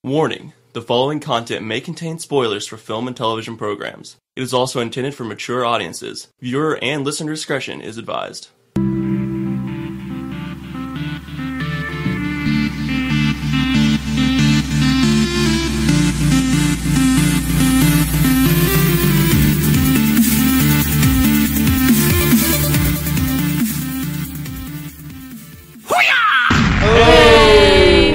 Warning: the following content may contain spoilers for film and television programs. It is also intended for mature audiences. Viewer and listener discretion is advised.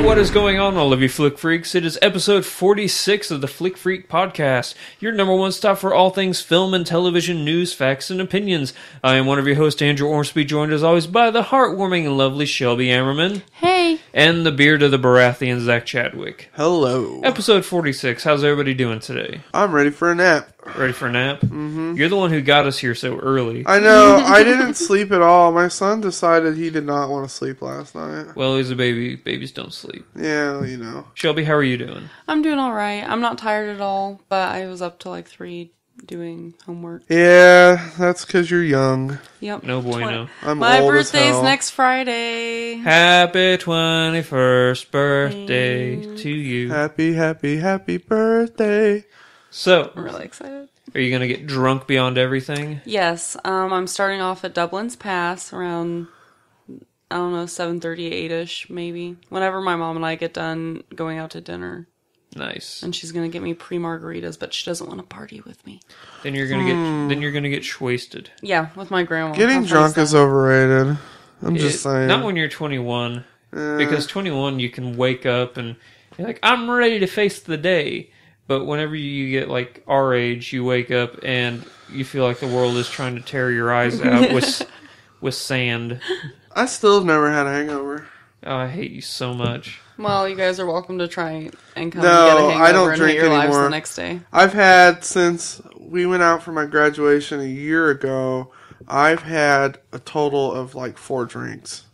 What is going on, all of you Flick Freaks? It is episode 46 of the Flick Freak Podcast, your number one stop for all things film and television news, facts, and opinions. I am one of your hosts, Andrew Ormsby, joined as always by the heartwarming and lovely Shelby Ammerman. Hey! And the beard of the Baratheon, Zach Chadwick. Hello. Episode 46, how's everybody doing today? I'm ready for a nap. Ready for a nap? Mm-hmm. You're the one who got us here so early. I know, I didn't sleep at all. My son decided he did not want to sleep last night. Well, he's a baby. Babies don't sleep. Yeah, you know. Shelby, how are you doing? I'm doing alright. I'm not tired at all, but I was up till like 3 doing homework. Yeah, that's because you're young. Yep. No bueno. I'm My old as birthday's hell. next Friday. Happy 21st birthday to you. Happy, happy, happy birthday. So, I'm really excited. are you going to get drunk beyond everything? Yes, I'm starting off at Dublin's Pass around, I don't know, 7:30, 8-ish, maybe. Whenever my mom and I get done going out to dinner. Nice. And she's going to get me pre-margaritas, but she doesn't want to party with me. Then you're going to get shwasted. Yeah, with my grandma. Getting How drunk fun is overrated. I'm just saying. Not when you're 21. Because 21, you can wake up and you're like, I'm ready to face the day. But whenever you get like our age, you wake up and you feel like the world is trying to tear your eyes out with sand. I still have never had a hangover. Oh, I hate you so much. Well, you guys are welcome to try and come No, and get a hangover I don't and drink hate your lives anymore. the next day. I've had, since we went out for my graduation a year ago, I've had a total of like 4 drinks.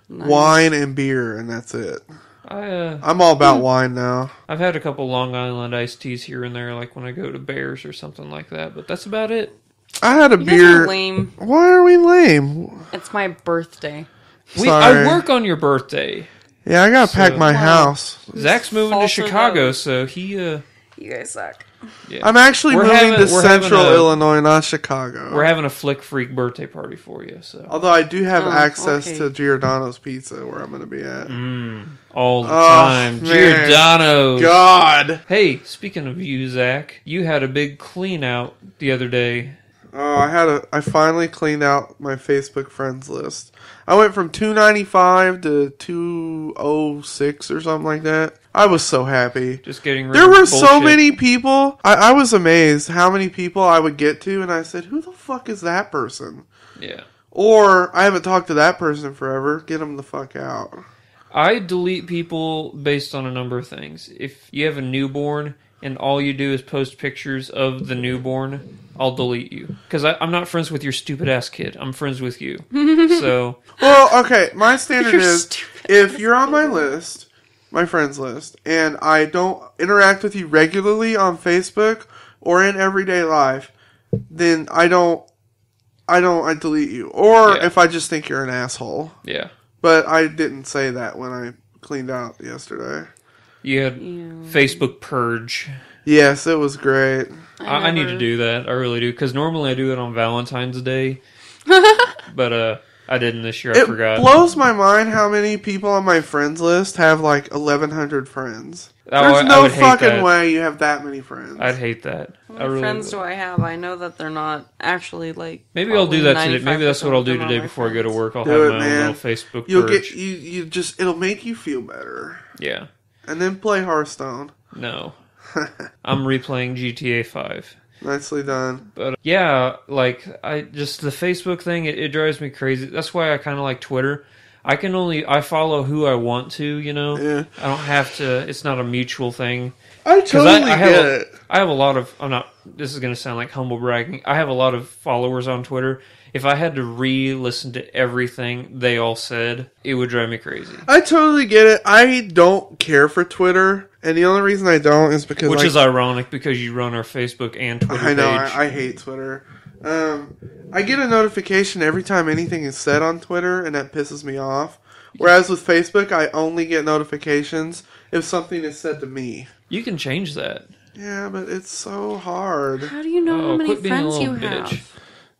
Nice. Wine and beer, and that's it. I'm all about wine now. I've had a couple Long Island iced teas here and there, like when I go to Bears or something like that, but that's about it. I had a You beer. guys are lame. Why are we lame? It's my birthday. Sorry. I work on your birthday. Yeah, I gotta pack my house. Zach's moving to False Chicago, note. so he, You guys suck. yeah. I'm actually moving to we're having Central a- Illinois, not Chicago. We're having a Flick Freak birthday party for you, so. Although I do have Oh, access okay. to Giordano's Pizza, where I'm gonna be at. All the Oh, time. man. Giordano's. God! Hey, speaking of you, Zach, you had a big clean out the other day. Oh, I finally cleaned out my Facebook friends list. I went from 295 to 206 or something like that. I was so happy. Just getting rid There of were bullshit. so many people. I was amazed how many people I would get to, and I said, who the fuck is that person? Yeah. Or, I haven't talked to that person forever. Get them the fuck out. I delete people based on a number of things. If you have a newborn and all you do is post pictures of the newborn, I'll delete you. Because I'm not friends with your stupid ass kid. I'm friends with you. So, Well, okay, my standard You're is, stupid. if you're on my list, my friends list, and I don't interact with you regularly on Facebook or in everyday life, then I delete you. Or Yeah. if I just think you're an asshole. yeah. But I didn't say that when I cleaned out yesterday. You had Facebook purge. Yes, it was great. I need to do that. I really do. Because normally I do it on Valentine's Day. But I didn't this year. I It forgot. blows my mind how many people on my friends list have like 1,100 friends. Oh, There's I no would hate fucking that. way you have that many friends. I'd hate that. How I many really friends would. do I have? I know that they're not actually like. Maybe I'll do that today. Maybe that's 95% what I'll do of them are today my before I go to friends. work. I'll Do have it, my own man. little Facebook You'll purge. get you just it'll make you feel better. Yeah. And then play Hearthstone. No. I'm replaying GTA 5. Nicely done. But yeah, like I just the Facebook thing, it drives me crazy. That's why I kind of like Twitter. I follow who I want to, you know. Yeah. I don't have to. It's not a mutual thing. I 'Cause totally I have get a- it. I have a lot of. I'm not. This is going to sound like humble bragging. I have a lot of followers on Twitter. If I had to re-listen to everything they all said, it would drive me crazy. I totally get it. I don't care for Twitter, and the only reason I don't is because Which is ironic because you run our Facebook and Twitter I know page. I hate Twitter. I get a notification every time anything is said on Twitter, and that pisses me off. Whereas with Facebook, I only get notifications if something is said to me. You can change that. Yeah, but it's so hard. How do you know how many quit being a friends you little have? bitch.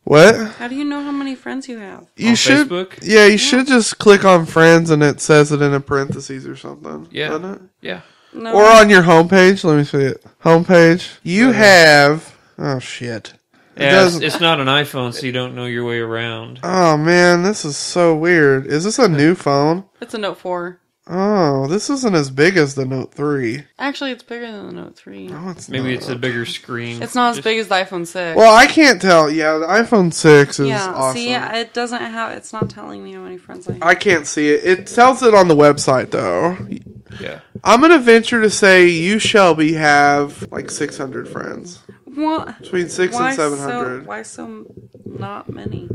What? How do you know how many friends you have? You On should. Facebook? Yeah, you should just click on friends and it says it in a parentheses or something. Yeah. Doesn't it? Yeah. No. Or on your homepage. Let me see it. Homepage. You have. Oh shit. It Yeah, doesn't. it's not an iPhone, so you don't know your way around. Oh man, this is so weird. Is this a new phone? It's a Note 4. Oh, this isn't as big as the Note 3. Actually, it's bigger than the Note 3. Oh, it's Maybe not. it's a bigger screen. It's not as big as the iPhone 6. Well, I can't tell. Yeah, the iPhone 6 is yeah, awesome. see, it doesn't have. It's not telling me how many friends I have. I can't see it. It tells it on the website, though. Yeah. I'm going to venture to say you, Shelby, have like 600 friends. What? Between 6 and 700. Why so not many?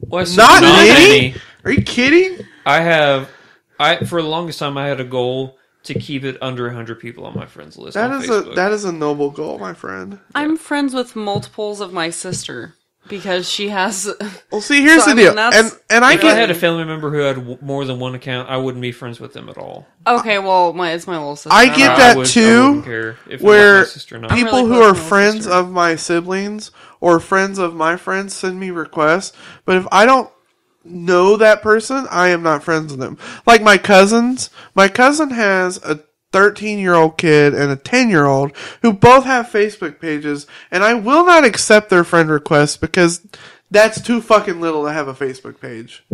Well, so Not many? Are you kidding? For the longest time, I had a goal to keep it under 100 people on my friends list That on is Facebook. that is a noble goal, my friend. I'm friends with multiples of my sister because she has. Well, see, here's So, the I mean, deal. that's- And I If I had get a family member who had more than one account, I wouldn't be friends with them at all. Okay, well, it's my little sister. I get don't that know. I too, wouldn't care if it where was my sister or not. I'm people really who close are to my friends sister. of my siblings or friends of my friends send me requests, but if I don't know that person, I am not friends with them. Like my cousins. My cousin has a 13-year-old kid and a 10-year-old who both have Facebook pages, and I will not accept their friend requests because that's too fucking little to have a Facebook page.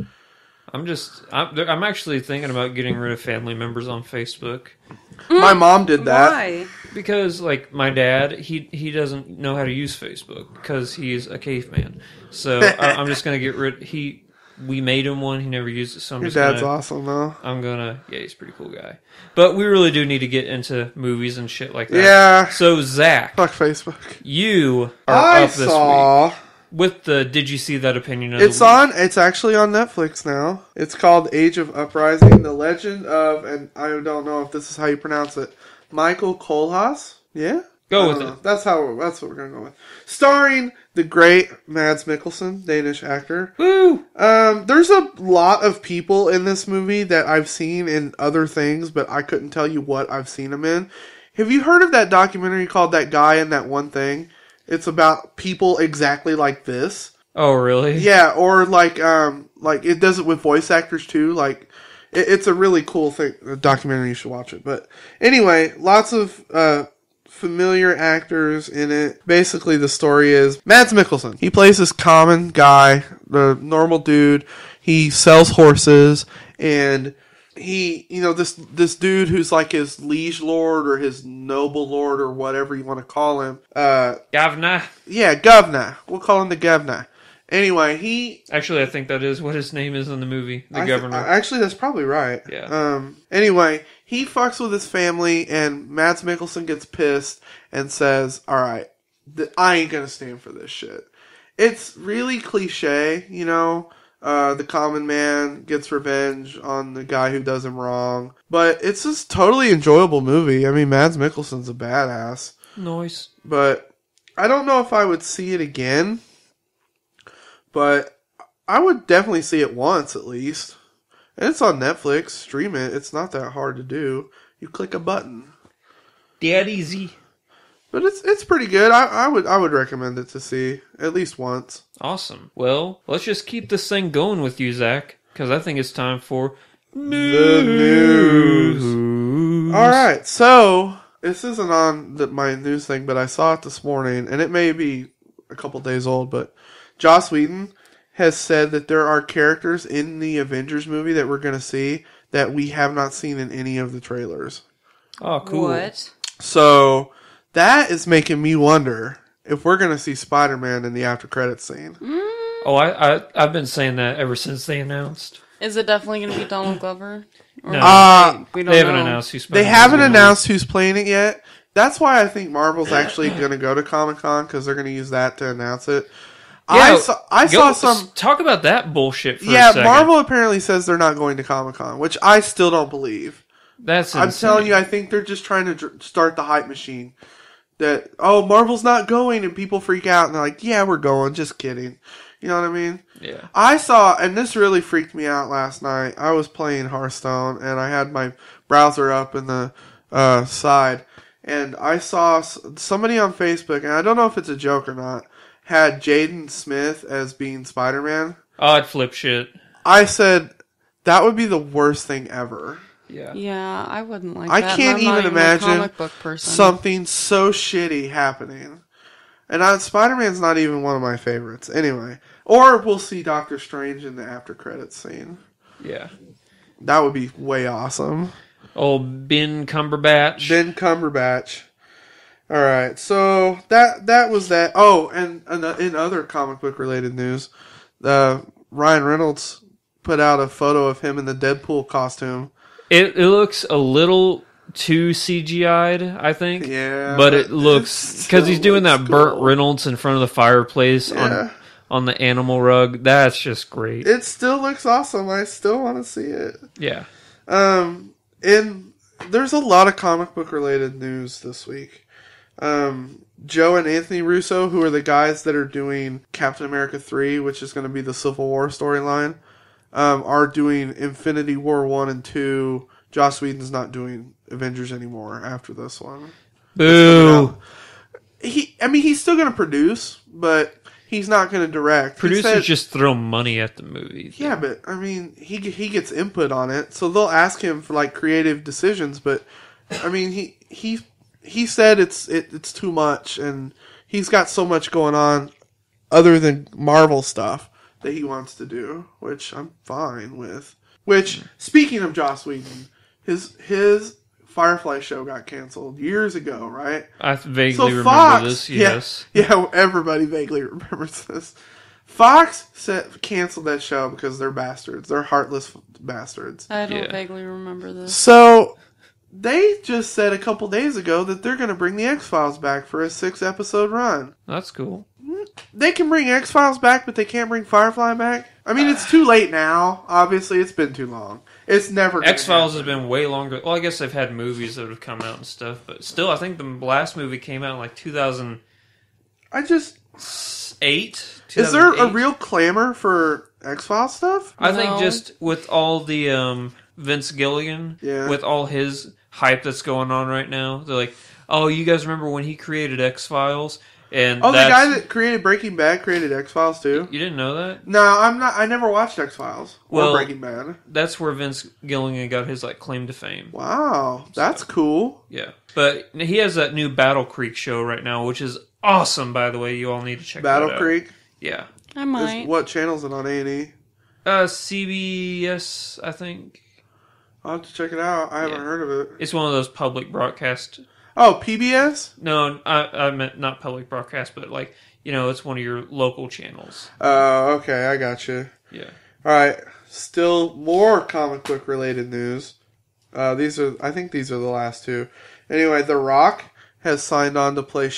I'm actually thinking about getting rid of family members on Facebook. My mom did that. Why? Because, like, my dad, he doesn't know how to use Facebook because he's a caveman. So I'm just going to get rid. We made him one. He never used it. So I'm Your just dad's gonna, awesome, though. Yeah, he's a pretty cool guy. But we really do need to get into movies and shit like that. Yeah. So Zach, Fuck Facebook. you are I up this saw. week with the Did You See That Opinion of It's the week. on. It's actually on Netflix now. It's called Age of Uprising: The Legend of, and I don't know if this is how you pronounce it, Michael Kohlhaas. Yeah, Go with it. That's what we're gonna go with. Starring the great Mads Mikkelsen, Danish actor. Woo! There's a lot of people in this movie that I've seen in other things, but I couldn't tell you what I've seen them in. Have you heard of that documentary called That Guy in That One Thing? It's about people exactly like this. Oh, really? Yeah, or like it does it with voice actors too. Like it's a really cool thing. A documentary, you should watch it. But anyway, lots of familiar actors in it. Basically, the story is Mads Mikkelsen. He plays this common guy, the normal dude. He sells horses, and he, this dude who's like his liege lord or his noble lord or whatever you want to call him. Governor. Yeah, governor. We'll call him the governor. Anyway, Actually, I think that is what his name is in the movie. The governor. Actually, that's probably right. Yeah. Anyway, he fucks with his family, and Mads Mikkelsen gets pissed and says, "All right, I ain't gonna stand for this shit." It's really cliche, the common man gets revenge on the guy who does him wrong, but it's just totally enjoyable movie. I mean, Mads Mikkelsen's a badass. Nice. But I don't know if I would see it again. But I would definitely see it once at least. And it's on Netflix. Stream it. It's not that hard to do. You click a button. That easy. But it's pretty good. I would recommend it to see at least once. Awesome. Well, let's just keep this thing going with you, Zach, because I think it's time for The news. All right. So this isn't on my news thing, but I saw it this morning, and it may be a couple days old, but Joss Whedon has said that there are characters in the Avengers movie that we're going to see that we have not seen in any of the trailers. Oh, cool. What? So that is making me wonder if we're going to see Spider-Man in the after credits scene. Oh, I've been saying that ever since they announced. Is it definitely going to be Donald Glover? Or No. we don't They haven't know. announced who's They haven't announced who's playing it yet. That's why I think Marvel's actually going to go to Comic-Con, because they're going to use that to announce it. Yeah, I saw some... Talk about that bullshit for a Yeah, second. Marvel apparently says they're not going to Comic-Con, which I still don't believe. That's I'm insane. telling you, I think they're just trying to start the hype machine. That, Marvel's not going, and people freak out, and they're like, yeah, we're going, just kidding. You know what I mean? Yeah. I saw, and this really freaked me out last night. I was playing Hearthstone, and I had my browser up in the side, and I saw somebody on Facebook, and I don't know if it's a joke or not, had Jaden Smith as being Spider-Man. Oh, I'd flip shit. I said, that would be the worst thing ever. Yeah. Yeah, I wouldn't like I that. can't and I'm even not imagine a comic book person. something so shitty happening. And Spider-Man's not even one of my favorites. Anyway. Or we'll see Doctor Strange in the after credits scene. Yeah. That would be way awesome. Old Ben Cumberbatch. Ben Cumberbatch. Alright, so that was that. Oh, and in other comic book related news, Ryan Reynolds put out a photo of him in the Deadpool costume. It looks a little too CGI'd, I think. Yeah. But it looks... Because he's doing that cool. Burt Reynolds in front of the fireplace on the animal rug. That's just great. It still looks awesome. I still want to see it. Yeah. And there's a lot of comic book related news this week. Joe and Anthony Russo, who are the guys that are doing Captain America 3, which is going to be the Civil War storyline, are doing Infinity War 1 and 2. Joss Whedon's not doing Avengers anymore after this one. Boo. He's still going to produce, but he's not going to direct. Producers just throw money at the movie. Yeah, but, he gets input on it, so they'll ask him for, creative decisions, but, he said it's too much, and he's got so much going on other than Marvel stuff that he wants to do, which I'm fine with. Which, speaking of Joss Whedon, his Firefly show got canceled years ago, right? I vaguely remember Fox, this, yes. Yeah, everybody vaguely remembers this. Fox canceled that show because they're bastards. They're heartless bastards. I don't vaguely remember this. So, they just said a couple days ago that they're going to bring the X-Files back for a 6-episode run. That's cool. They can bring X-Files back, but they can't bring Firefly back? It's too late now. Obviously, it's been too long. It's never gonna X-Files has happen. been way longer. Well, I guess they've had movies that have come out and stuff, but still, I think the last movie came out in 2008. Is there a real clamor for X-Files stuff? I think just with all the Vince Gilligan, with all his hype that's going on right now, they're like, oh, you guys remember when he created X-Files? And the guy that created Breaking Bad created X-Files too? You didn't know that? No, I never watched X-Files or Breaking Bad. That's where Vince Gilligan got his claim to fame. Wow, that's cool. Yeah, but he has that new Battle Creek show right now, which is awesome. By the way, you all need to check Battle that out. Creek. Yeah, I might. What channel is it on? A&E. CBS, I think. I'll have to check it out. I haven't heard of it. It's one of those public broadcast. Oh, PBS? No, I meant not public broadcast, but it's one of your local channels. Oh, okay, I got you. Yeah. All right, still more comic book related news. I think these are the last two. Anyway, The Rock has signed on to play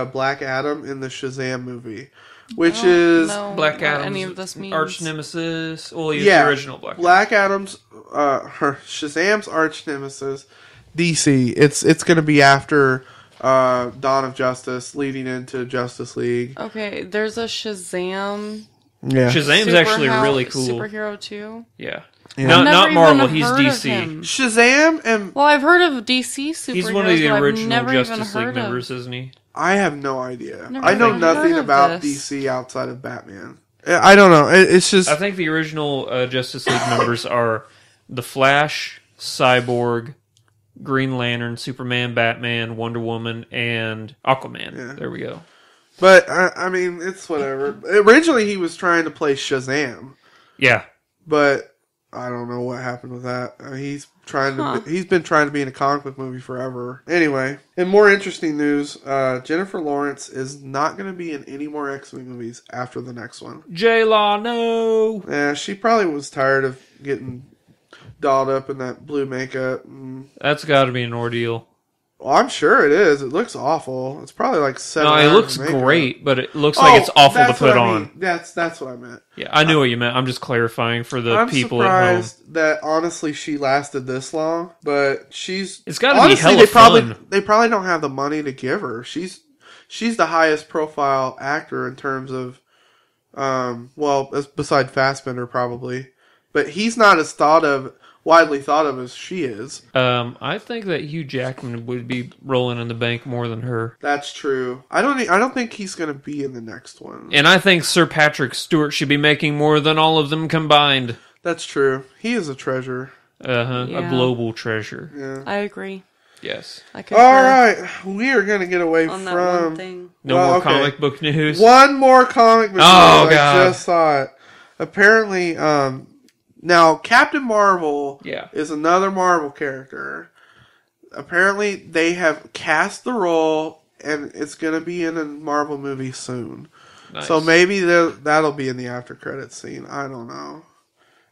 Black Adam in the Shazam movie, which is Black Adam's any of this means. arch nemesis. Well, he's the original Black Adam's Shazam's arch nemesis. DC. It's going to be after Dawn of Justice, leading into Justice League. Okay, there's a Shazam. Yeah, Shazam's actually really cool. Superhero too. Yeah. I've Not Marvel. He's heard of DC. him. Shazam and Well, I've heard of DC superheroes. He's one of the but original I've never Justice even League heard members, isn't he? I have no idea. Never I know even nothing heard of about this. DC outside of Batman. I don't know. It's just I think the original Justice League members are the Flash, Cyborg, Green Lantern, Superman, Batman, Wonder Woman, and Aquaman. Yeah. There we go. But it's whatever. Originally, he was trying to play Shazam. Yeah. But I don't know what happened with that. He's been trying to be in a comic book movie forever. Anyway, in more interesting news, Jennifer Lawrence is not going to be in any more X-Men movies after the next one. J-Law, no! Yeah, she probably was tired of getting dolled up in that blue makeup. That's got to be an ordeal. Well, I'm sure it is. It looks awful. It's probably like 7 No, hours it looks of makeup. great, but it looks like it's awful to put on. Mean. That's what I meant. Yeah, I knew what you meant. I'm just clarifying for the people at home. I'm surprised that honestly she lasted this long, but it's got to be hella fun. They probably don't have the money to give her. She's the highest profile actor in terms of, beside Fassbender probably, but he's not as thought of. widely thought of as she is. I think that Hugh Jackman would be rolling in the bank more than her. That's true. I don't think he's going to be in the next one. And I think Sir Patrick Stewart should be making more than all of them combined. That's true. He is a treasure. A global treasure. Yeah. I agree. Yes. I concur. All right, we are going to get away On from that one thing. No more comic book news. One more comic book news. Oh, God. I just saw it. Apparently, now Captain Marvel is another Marvel character. Apparently, they have cast the role, and it's going to be in a Marvel movie soon. Nice. So maybe that'll be in the after credits scene. I don't know.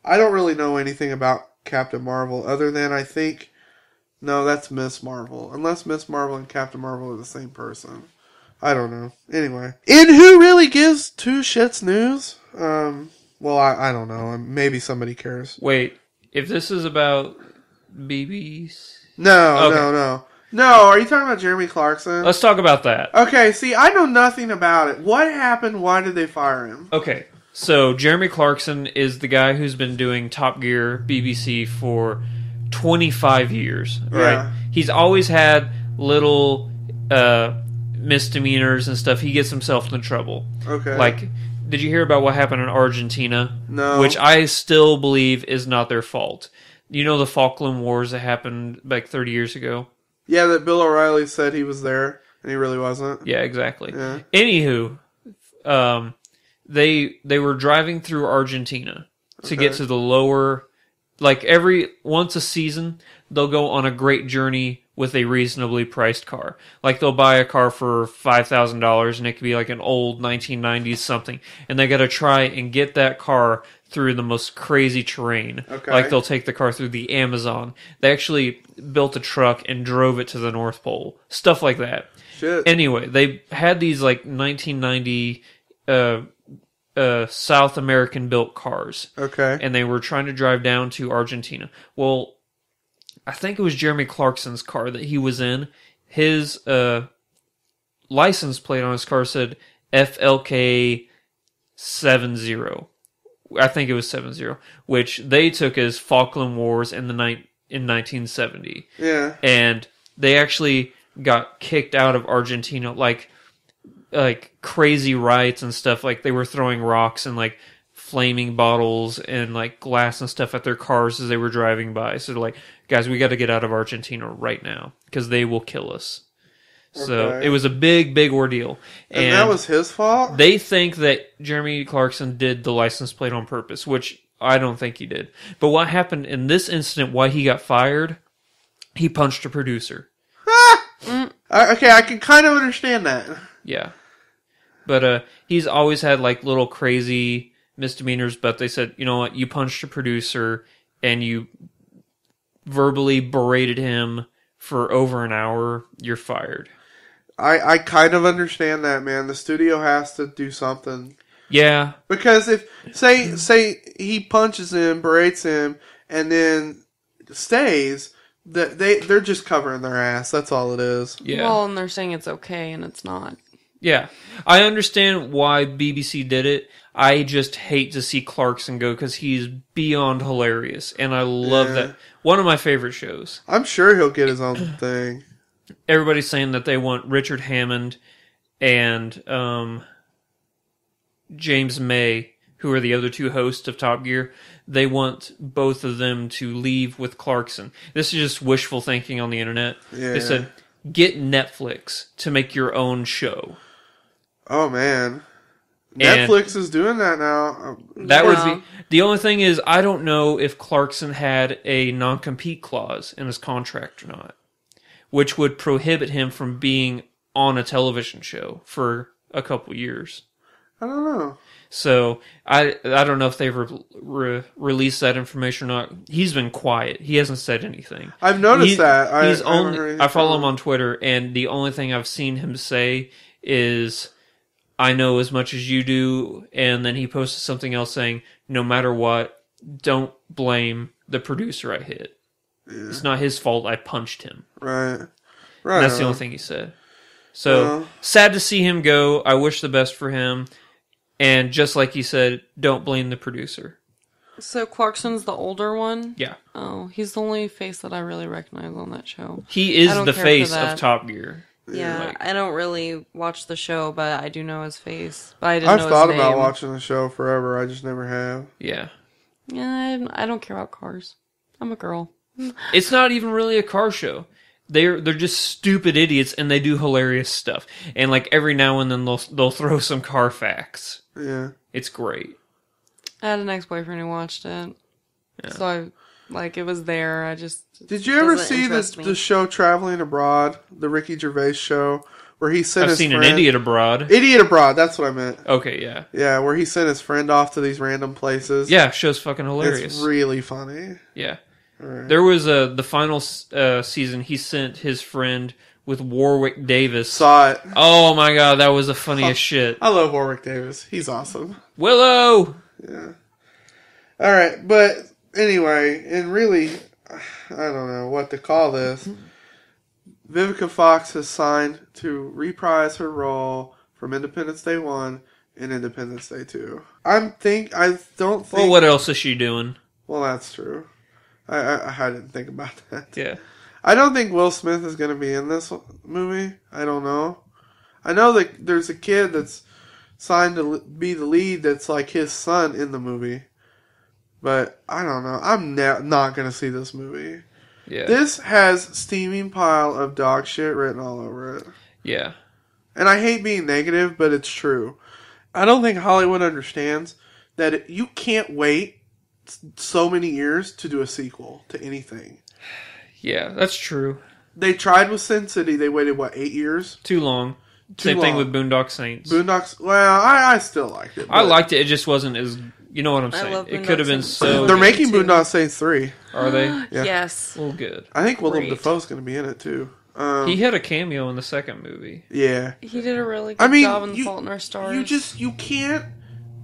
I don't really know anything about Captain Marvel other than I think, no, that's Miss Marvel. Unless Miss Marvel and Captain Marvel are the same person. I don't know. Anyway. In Who Really Gives Two Shits news? Well, I don't know. Maybe somebody cares. Wait, if this is about BBs... No, are you talking about Jeremy Clarkson? Let's talk about that. Okay, see, I know nothing about it. What happened? Why did they fire him? Okay, so Jeremy Clarkson is the guy who's been doing Top Gear BBC for 25 years, right? Yeah. He's always had little misdemeanors and stuff. He gets himself into trouble. Okay. Like, did you hear about what happened in Argentina? No. Which I still believe is not their fault. You know the Falkland Wars that happened like 30 years ago? Yeah, that Bill O'Reilly said he was there, and he really wasn't. Yeah, exactly. Yeah. Anywho, they were driving through Argentina to get to the lower... Like, once a season, they'll go on a great journey with a reasonably priced car. Like, they'll buy a car for $5,000, and it could be like an old 1990s something. And they gotta try and get that car through the most crazy terrain. Okay. Like, they'll take the car through the Amazon. They actually built a truck and drove it to the North Pole. Stuff like that. Shit. Anyway, they had these, like, 1990... South American built cars. Okay. And they were trying to drive down to Argentina. Well, I think it was Jeremy Clarkson's car that he was in. His license plate on his car said FLK 70. I think it was 70, which they took as Falkland Wars in 1970. Yeah. And they actually got kicked out of Argentina like crazy riots and stuff. Like, they were throwing rocks and like flaming bottles and like glass and stuff at their cars as they were driving by. So they're like, guys, we got to get out of Argentina right now because they will kill us. So Okay. it was a big ordeal. And that was his fault? They think that Jeremy Clarkson did the license plate on purpose, which I don't think he did. But what happened in this incident, why he got fired, he punched a producer. Okay, I can kind of understand that. Yeah. But he's always had like little crazy misdemeanors, but they said, you know what, you punched a producer and you verbally berated him for over an hour, you're fired. I kind of understand that, man. The studio has to do something. Yeah. Because if, say he punches him, berates him, and then stays, they're just covering their ass. That's all it is. Yeah. Well, and they're saying it's okay, and it's not. Yeah. I understand why BBC did it. I just hate to see Clarkson go because he's beyond hilarious. And I love that. One of my favorite shows. I'm sure he'll get his own thing. Everybody's saying that they want Richard Hammond and James May, who are the other two hosts of Top Gear. They want both of them to leave with Clarkson. This is just wishful thinking on the internet. Yeah. They said, get Netflix to make your own show. Oh, man. And Netflix is doing that now. that Yeah. would be... The only thing is, I don't know if Clarkson had a non-compete clause in his contract or not, which would prohibit him from being on a television show for a couple years. I don't know. So, I don't know if they've released that information or not. He's been quiet. He hasn't said anything. I've noticed that. I follow him on Twitter, and the only thing I've seen him say is, I know as much as you do, and then he posted something else saying, no matter what, don't blame the producer I hit. Yeah. It's not his fault I punched him. Right. And that's the only thing he said. So, sad to see him go. I wish the best for him. And just like he said, don't blame the producer. So Clarkson's the older one? Yeah. Oh, he's the only face that I really recognize on that show. He is I don't the care for face that. of Top Gear. Yeah, Like- I don't really watch the show, but I do know his face. But I didn't I've know thought his about name. watching the show forever. I just never have. Yeah. Yeah, I don't care about cars. I'm a girl. It's not even really a car show. They're just stupid idiots, and they do hilarious stuff. And like every now and then they'll throw some car facts. Yeah. It's great. I had an ex-boyfriend who watched it. Yeah. So it was there. I just... Did you ever doesn't see interest me. the show Traveling Abroad, the Ricky Gervais show, where he sent I've his seen friend... an Idiot Abroad. Idiot Abroad, that's what I meant. Okay, yeah. Yeah, where he sent his friend off to these random places. Yeah, show's fucking hilarious. It's really funny. Yeah. Right. There was the final season, he sent his friend with Warwick Davis. Saw it. Oh my god, that was the funniest shit. I love Warwick Davis. He's awesome. Willow! Yeah. All right, but anyway, and really, I don't know what to call this. Vivica Fox has signed to reprise her role from Independence Day 1 and Independence Day 2. I don't think... Well, what else is she doing? Well, that's true. I didn't think about that. Yeah. I don't think Will Smith is going to be in this movie. I don't know. I know that there's a kid that's signed to be the lead that's like his son in the movie. But I don't know. I'm not going to see this movie. Yeah. This has steaming pile of dog shit written all over it. Yeah. And I hate being negative, but it's true. I don't think Hollywood understands that you can't wait so many years to do a sequel to anything. Yeah, that's true. They tried with Sin City. They waited, 8 years? Too long. Same thing with Boondock Saints. Boondocks, well, I still liked it. I liked it. It just wasn't as... You know what I'm I saying? love It Boondock could have been Saints. so... They're good. making too. Boondock Saints 3. Are they? Yeah. Yes. Well, good. I think Willem Great. Dafoe's going to be in it, too. He had a cameo in the second movie. Yeah. He did a really good job in The Fault in Our Stars. You can't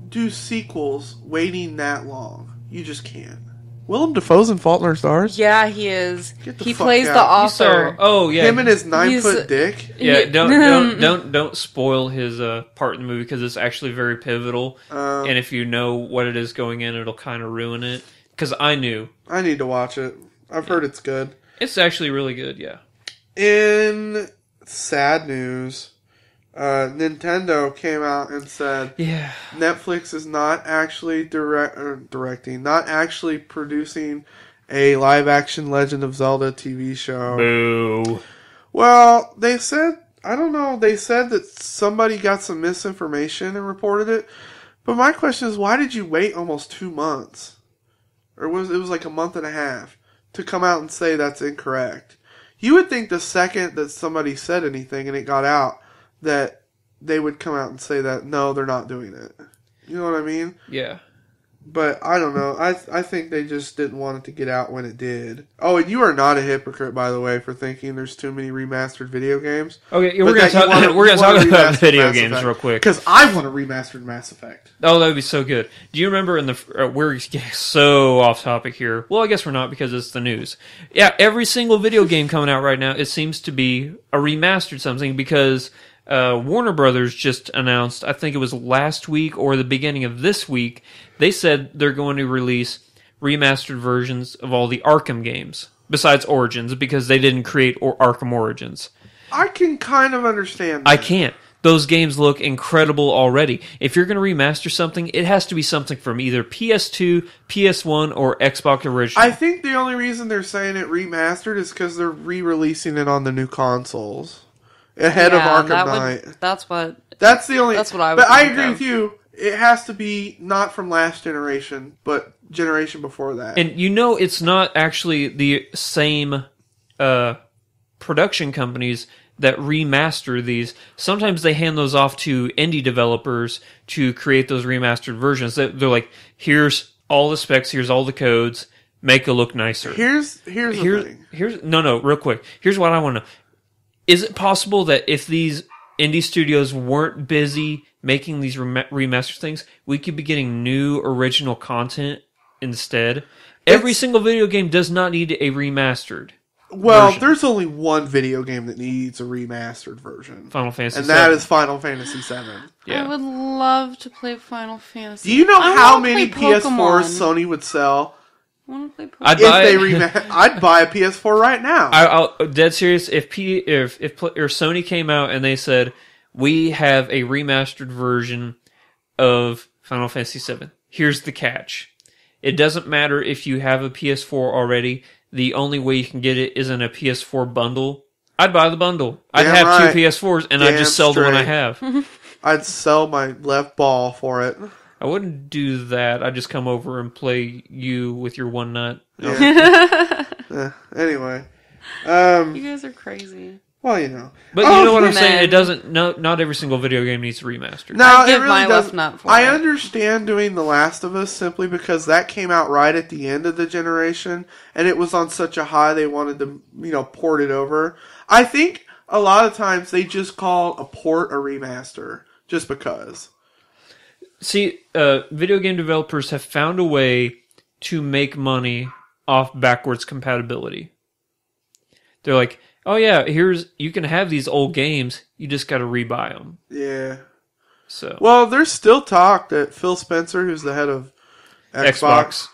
do sequels waiting that long. You just can't. Willem Dafoe's in Fault in Our Stars? Yeah, he is. Get the He fuck plays out. the You saw- author. oh, yeah. Him and his He's- 9-foot dick? Yeah, Yeah. don't spoil his part in the movie because it's actually very pivotal. And if you know what it is going in, it'll kind of ruin it. Because I knew. I need to watch it. I've heard it's good. It's actually really good, yeah. In sad news, Nintendo came out and said Yeah. Netflix is not actually directing, not actually producing a live-action Legend of Zelda TV show. Boo. Well, they said, I don't know, they said that somebody got some misinformation and reported it. But my question is, why did you wait almost 2 months? Or it was like a month and a half to come out and say that's incorrect. You would think the second that somebody said anything and it got out, that they would come out and say that, no, they're not doing it. You know what I mean? Yeah. But I don't know. I think they just didn't want it to get out when it did. Oh, and you are not a hypocrite, by the way, for thinking there's too many remastered video games. Okay, we're going to talk about video games real quick. Because I want a remastered Mass Effect. Oh, that would be so good. Do you remember in the... we're getting so off topic here. Well, I guess we're not because it's the news. Yeah, every single video game coming out right now, it seems to be a remastered something because... Warner Brothers just announced, I think it was last week or the beginning of this week, they said they're going to release remastered versions of all the Arkham games, besides Origins, because they didn't create Arkham Origins. I can kind of understand that. I can't. Those games look incredible already. If you're going to remaster something, it has to be something from either PS2, PS1, or Xbox Original. I think the only reason they're saying it remastered is because they're re-releasing it on the new consoles. Ahead of Arkham Knight. That's what That's what I would But I think agree of. with you. It has to be not from last generation, but generation before that. And you know it's not actually the same production companies that remaster these. Sometimes they hand those off to indie developers to create those remastered versions. They're like, here's all the specs, here's all the codes, make it look nicer. Here's the thing. No, real quick. Here's what I want to know. Is it possible that if these indie studios weren't busy making these remastered things, we could be getting new original content instead? Every single video game does not need a remastered. Well, version. there's only one video game that needs a remastered version. Final Fantasy And VII. that is Final Fantasy VII. Yeah. I would love to play Final Fantasy. Do you know I how wanna many play PS4s Pokemon. Sony would sell I want to play Pokemon. I'd if buy they it. I'd buy a PS4 right now. I'll dead serious. If Sony came out and they said we have a remastered version of Final Fantasy VII, here's the catch: it doesn't matter if you have a PS4 already. The only way you can get it is in a PS4 bundle. I'd buy the bundle. I'd Damn have right. two PS4s, and I'd Damn just sell the one I straight. have. I'd sell my left ball for it. I wouldn't do that. I'd just come over and play you with your one nut. Anyway. You guys are crazy. Well, you know. But you know what I'm man. saying? It doesn't. No, not every single video game needs remastered. No, I'd it give really my does. left nut for I it. understand doing The Last of Us simply because that came out right at the end of the generation, and it was on such a high they wanted to, port it over. I think a lot of times they just call a port a remaster just because. See, video game developers have found a way to make money off backwards compatibility. They're like, oh yeah, you can have these old games, you just got to rebuy them. Yeah. So Well, there's still talk that Phil Spencer, who's the head of Xbox,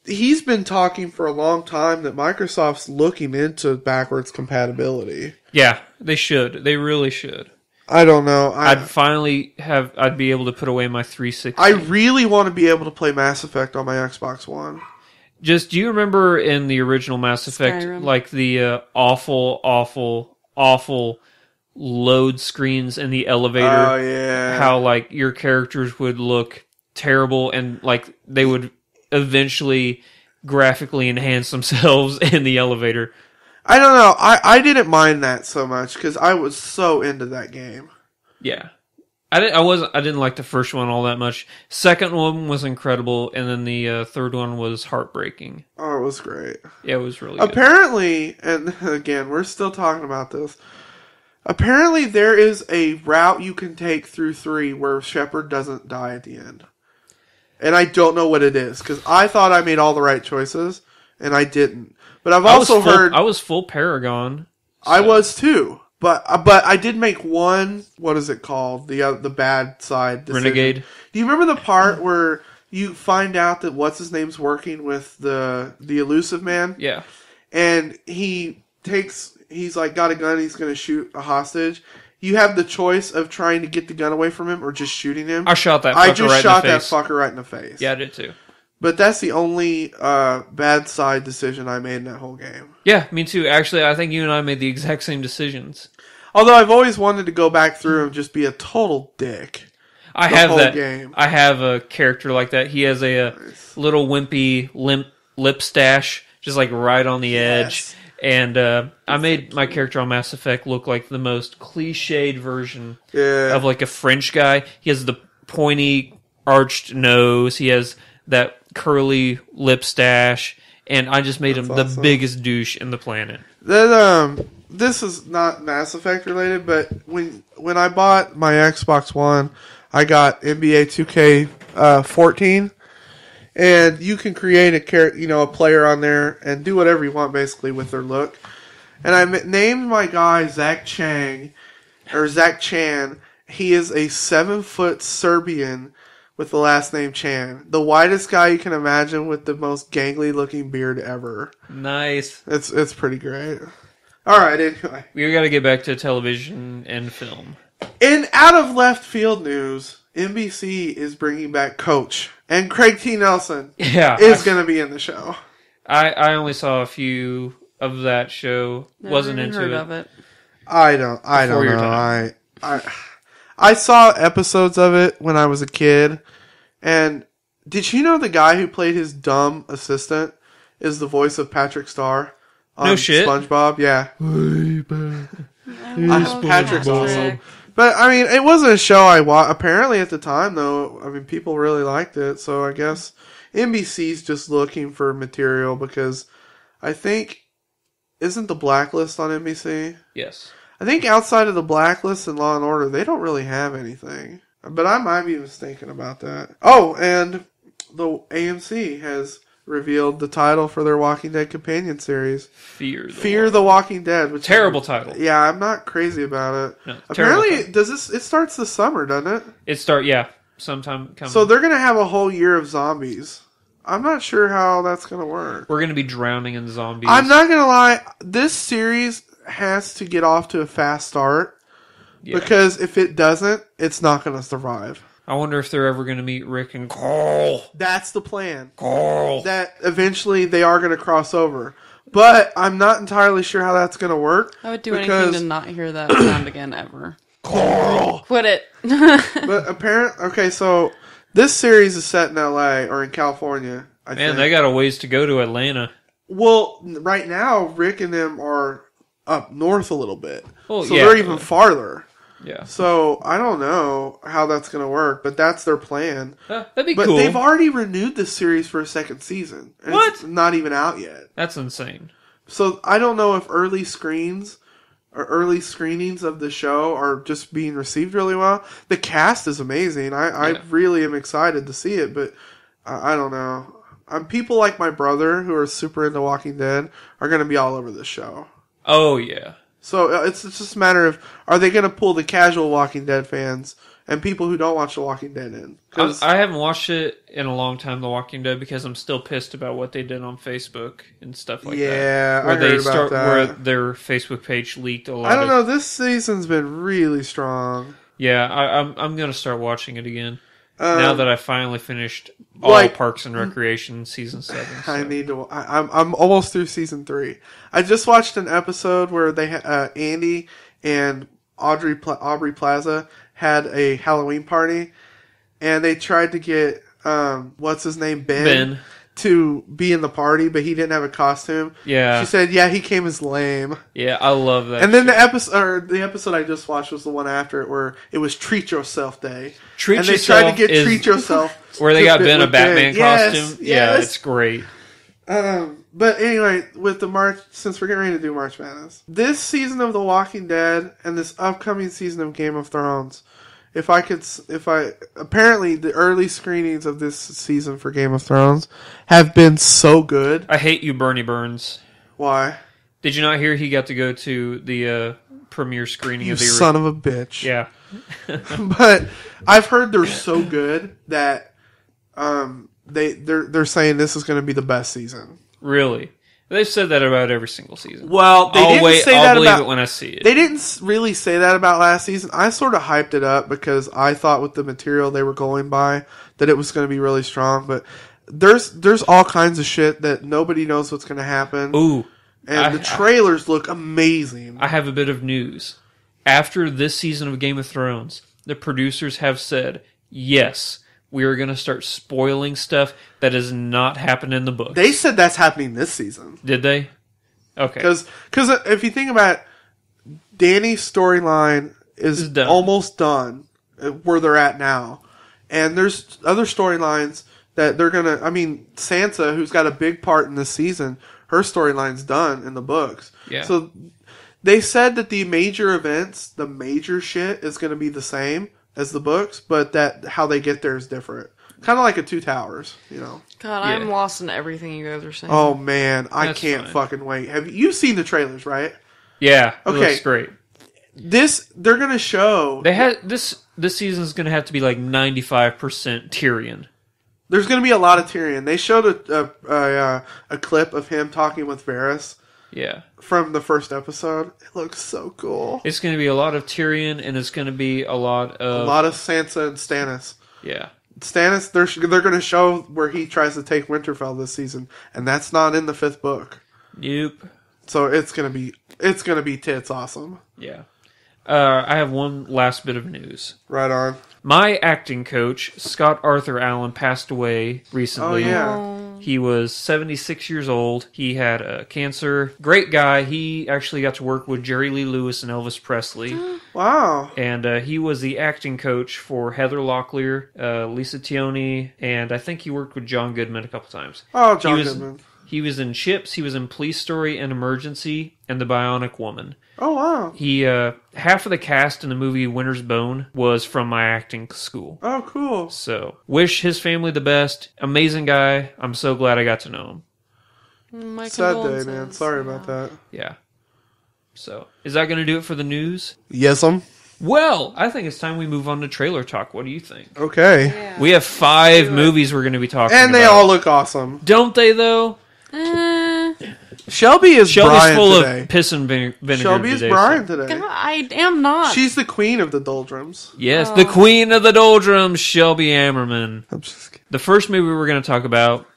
he's been talking for a long time that Microsoft's looking into backwards compatibility. Yeah, they should. They really should. I don't know. I'd be able to put away my 360. I really want to be able to play Mass Effect on my Xbox One. Do you remember in the original Mass Effect, Skyrim. like the awful load screens in the elevator? Oh, yeah. How like your characters would look terrible and like they would eventually graphically enhance themselves in the elevator. I don't know. I didn't mind that so much because I was so into that game. Yeah. I didn't like the first one all that much. Second one was incredible, and then the third one was heartbreaking. Oh, it was great. Yeah, it was really good. Apparently, and again, we're still talking about this. Apparently, there is a route you can take through 3 where Shepard doesn't die at the end. And I don't know what it is, because I thought I made all the right choices, and I didn't. But I've also heard... I was full Paragon. I was too. But I did make one, what is it called? The bad side decision. Renegade. Do you remember the part where you find out that what's-his-name's working with the elusive man? Yeah. And he's like got a gun, he's going to shoot a hostage. You have the choice of trying to get the gun away from him or just shooting him. I shot that fucker I just right shot in the that face. fucker right in the face. Yeah, I did too. But that's the only bad side decision I made in that whole game. Yeah, me too. Actually, I think you and I made the exact same decisions. Although I've always wanted to go back through and just be a total dick. I The have whole that. game. I have a character like that. He has a little wimpy lip stash, just like right on the edge. Yes. And I made my character on Mass Effect look like the most cliched version Yeah. of like a French guy. He has the pointy, arched nose. He has that curly lip stash. And I just made him the awesome. biggest douche in the planet. Then, this is not Mass Effect related, but when I bought my Xbox One, I got NBA 2K14, and you can create a player on there and do whatever you want basically with their look. And I named my guy Zach Chan. He is a 7-foot Serbian with the last name Chan, the whitest guy you can imagine with the most gangly looking beard ever. Nice. It's pretty great. All right, anyway. We got to get back to television and film. In out of left field news, NBC is bringing back Coach, and Craig T. Nelson Yeah. is going to be in the show. I only saw a few of that show. Never Wasn't even into heard it. of it. I don't Before your know. time. I saw episodes of it when I was a kid, and did you know the guy who played his dumb assistant is the voice of Patrick Star on No shit. SpongeBob? Yeah. I love Patrick's Patrick. awesome. But, I mean, it wasn't a show I watched. Apparently, at the time, though, I mean, people really liked it. So, I guess NBC's just looking for material because I think... Isn't the Blacklist on NBC? Yes. I think outside of the Blacklist and Law & Order, they don't really have anything. But I might be mistaken about that. Oh, and the AMC has revealed the title for their Walking Dead companion series. Fear the Walking Dead. Which terrible title. Yeah, I'm not crazy about it. No, apparently, it starts this summer, doesn't it? Sometime coming. So they're going to have a whole year of zombies. I'm not sure how that's going to work. We're going to be drowning in zombies. I'm not going to lie. This series has to get off to a fast start. Yeah. Because if it doesn't, it's not going to survive. I wonder if they're ever going to meet Rick and Carl. That's the plan. Carl. That eventually they are going to cross over. But I'm not entirely sure how that's going to work. I would do anything to not hear that sound again ever. Carl! Quit it. But okay, so this series is set in LA or in California, I think. They got a ways to go to Atlanta. Well, right now, Rick and them are up north a little bit. Well, so they're even farther. Yeah. So I don't know how that's going to work, but that's their plan. That'd be but cool. But they've already renewed this series for a second season. What? It's not even out yet. That's insane. So I don't know if early screenings of the show are just being received really well. The cast is amazing. I really am excited to see it, but I don't know. People like my brother who are super into Walking Dead are going to be all over this show. Oh, yeah. So it's just a matter of, are they going to pull the casual Walking Dead fans and people who don't watch The Walking Dead in? I haven't watched it in a long time, The Walking Dead, because I'm still pissed about what they did on Facebook and stuff like that. Yeah, I heard about that. Where their Facebook page leaked a lot. I don't know. This season's been really strong. Yeah, I'm going to start watching it again. Now that I finally finished all Parks and Recreation season 7. So. I need to. I'm almost through season 3. I just watched an episode where they Andy and Aubrey Plaza had a Halloween party, and they tried to get what's his name Ben to be in the party, but he didn't have a costume. Yeah, she said, "Yeah, he came as lame." Yeah, I love that. And then the episode I just watched was the one after it, where it was Treat Yourself Day. They tried to get Treat Yourself, where they got Ben a Batman costume. Yes. Yeah, it's great. But anyway, with the March, since we're getting ready to do March Madness, this season of The Walking Dead and this upcoming season of Game of Thrones, apparently the early screenings of this season for Game of Thrones have been so good. I hate you, Bernie Burns. Why? Did you not hear he got to go to the premiere screening of the son of a bitch? Yeah. But I've heard they're so good that they're saying this is going to be the best season. Really? They've said that about every single season. Well, I'll believe it when I see it. They didn't really say that about last season. I sort of hyped it up because I thought with the material they were going by that it was going to be really strong. But there's all kinds of shit that nobody knows what's going to happen. Ooh. And the trailers look amazing. I have a bit of news. After this season of Game of Thrones, the producers have said, yes, we are going to start spoiling stuff that has not happened in the book. They said that's happening this season. Did they? Okay. Because if you think about it, Dany's storyline is done. Almost done where they're at now. And there's other storylines that they're going to... I mean, Sansa, who's got a big part in this season, her storyline's done in the books. Yeah. So they said that the major events, the major shit, is going to be the same as the books, but that how they get there is different. Kind of like a Two Towers, you know. God, I'm lost in everything you guys are saying. Oh man, I can't fucking wait. Have you seen the trailers, right? Yeah. Okay. It looks great. They're gonna show. They had this season is gonna have to be like 95% Tyrion. There's gonna be a lot of Tyrion. They showed a clip of him talking with Varys. Yeah. From the first episode. It looks so cool. It's going to be a lot of Tyrion, and it's going to be a lot of Sansa and Stannis. Yeah. Stannis, they're going to show where he tries to take Winterfell this season, and that's not in the 5th book. Nope. So it's going to be tits awesome. Yeah. I have one last bit of news. Right on. My acting coach, Scott Arthur Allen, passed away recently. Oh, yeah. He was 76 years old. He had cancer. Great guy. He actually got to work with Jerry Lee Lewis and Elvis Presley. Wow. And he was the acting coach for Heather Locklear, Lisa Tioni, and I think he worked with John Goodman a couple times. Oh, John Goodman. He was in Chips, he was in Police Story and Emergency, and The Bionic Woman. Oh, wow. He, half of the cast in the movie Winter's Bone was from my acting school. Oh, cool. So, wish his family the best. Amazing guy. I'm so glad I got to know him. My Sad day, condolences. man. Sorry about that. Yeah. So, is that going to do it for the news? Yes, Well, I think it's time we move on to trailer talk. What do you think? Okay. Yeah. We have 5 movies we're going to be talking about. And they all look awesome. Don't they, though? Shelby is Shelby's Brian full today. of piss and vinegar Shelby is today. Brian so- today. I am not. She's the queen of the doldrums. Yes, the queen of the doldrums, Shelby Ammerman. I'm just kidding. The first movie we're going to talk about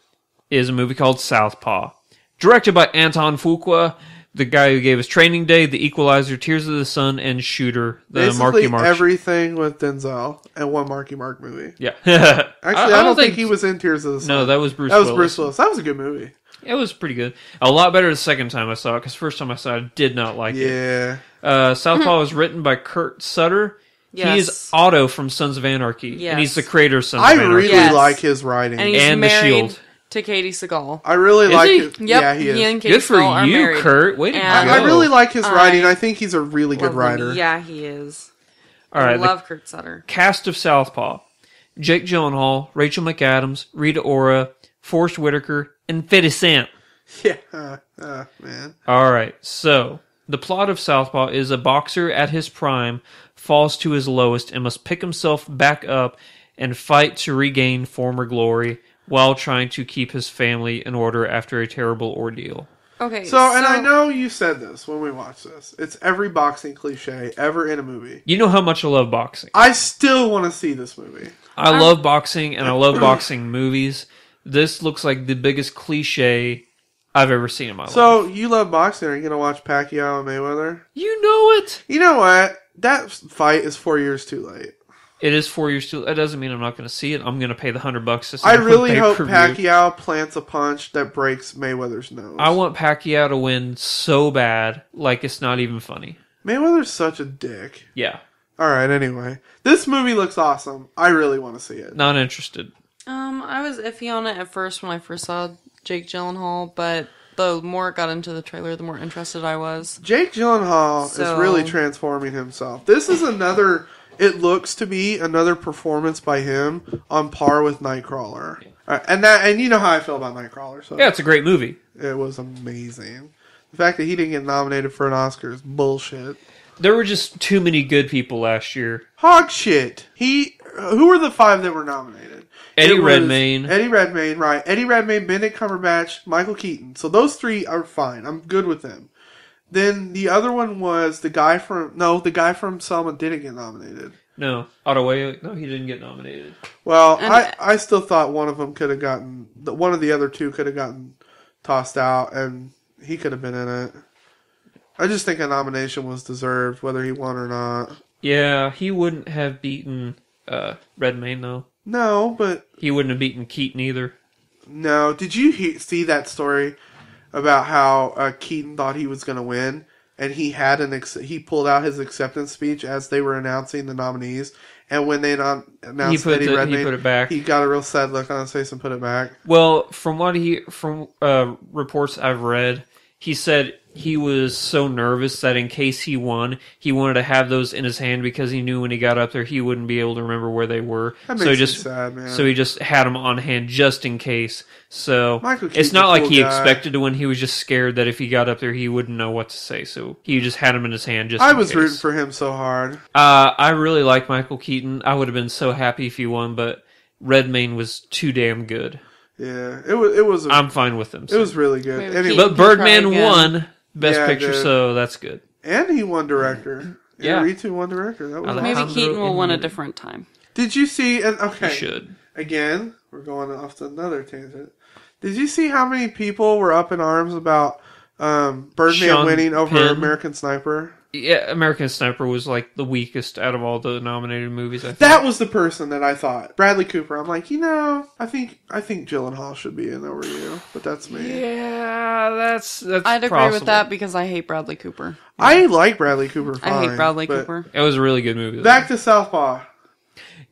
is a movie called Southpaw. Directed by Anton Fuqua, the guy who gave us Training Day, The Equalizer, Tears of the Sun, and Shooter, the Basically Marky Mark. everything with Denzel and one Marky Mark movie. Yeah. Actually, I don't think he was in Tears of the Sun. No, that was Bruce That was Willis. Bruce Willis. That was a good movie. It was pretty good. A lot better the second time I saw it, because first time I saw it, I did not like it. Yeah. Southpaw was written by Kurt Sutter. Yes. He is Otto from Sons of Anarchy, Yes. and he's the creator of Sons I of Anarchy. really Yes. like his writing. and he's and The married Shield. to Katie Seagal. I really Is like he? it. Yep. Yeah, he is. and Katie Good for Seagal are you, married. Kurt. Way to And- go. I really like his writing. I I think he's a really good Love him. writer. Yeah, he is. All right, I the love Kurt Sutter. cast of Southpaw: Jake Gyllenhaal, Rachel McAdams, Rita Ora, Forrest Whitaker, and 50 Cent. Yeah. Man. All right, so the plot of Southpaw is a boxer at his prime falls to his lowest and must pick himself back up and fight to regain former glory while trying to keep his family in order after a terrible ordeal. Okay, So, and I know you said this when we watched this. It's every boxing cliche ever in a movie. You know how much I love boxing. I still want to see this movie. I love boxing, and I love boxing movies. This looks like the biggest cliche I've ever seen in my life. So, you love boxing. Are you going to watch Pacquiao and Mayweather? You know it. You know what? That fight is 4 years too late. It is 4 years too. That doesn't mean I'm not going to see it. I'm going to pay the $100 to see I it on really hope pay-per-view. Pacquiao plants a punch that breaks Mayweather's nose. I want Pacquiao to win so bad, like it's not even funny. Mayweather's such a dick. Yeah, Alright, anyway. This movie looks awesome. I really want to see it. not interested. I was iffy on it at first when I first saw Jake Gyllenhaal, but the more it got into the trailer, the more interested I was. Jake Gyllenhaal is So- really transforming himself. This is another, it looks to be another performance by him on par with Nightcrawler. And you know how I feel about Nightcrawler, so Yeah, it's a great movie. it was amazing. The fact that he didn't get nominated for an Oscar is bullshit. There were just too many good people last year. Hog shit. Who were the 5 that were nominated? Eddie It was Redmayne. Eddie Redmayne, right. Eddie Redmayne, Benedict Cumberbatch, Michael Keaton. So those 3 are fine. I'm good with them. Then the other one was the guy from Selma didn't get nominated. No, Ottaway. No, he didn't get nominated. Well, And- I still thought one of them could have gotten, one of the other 2 could have gotten tossed out, and he could have been in it. I just think a nomination was deserved, whether he won or not. Yeah, he wouldn't have beaten Redmayne though. No, but He wouldn't have beaten Keaton either. no. Did you see that story about how Keaton thought he was going to win, and he had he pulled out his acceptance speech as they were announcing the nominees, and when they announced Eddie Redmayne, he put it back. he got a real sad look on his face and put it back. Well, from reports I've read, he said he was so nervous that in case he won, he wanted to have those in his hand because he knew when he got up there he wouldn't be able to remember where they were. That so makes he me just sad, man. So he just had them on hand just in case. So Michael it's Keaton's not a like cool he guy. expected to win. He was just scared that if he got up there he wouldn't know what to say. So he just had them in his hand just I in was case. rooting for him so hard. I really like Michael Keaton. I would have been so happy if he won, but Redmayne was too damn good. Yeah, it was. I'm fine with him. It was really good. Maybe Anyway, But Birdman Try again. won Best Yeah, Picture, dude. so that's good. and he won director. Yeah. Ritu won director. That was I like awesome. Maybe Alejandro Keaton will win a Inarritu. different time. Did you see? And You okay, should. again, we're going off to another tangent. Did you see how many people were up in arms about Birdman Sean winning over Penn. American Sniper? Yeah, American Sniper was like the weakest out of all the nominated movies. I think. That was the person that I thought. Bradley Cooper. I'm like, I think Gyllenhaal should be in over you, but that's me. Yeah, that's I'd agree possible. with that because I hate Bradley Cooper. I like Bradley Cooper. Fine, I hate Bradley but Cooper. It was a really good movie. Though. Back to Southpaw.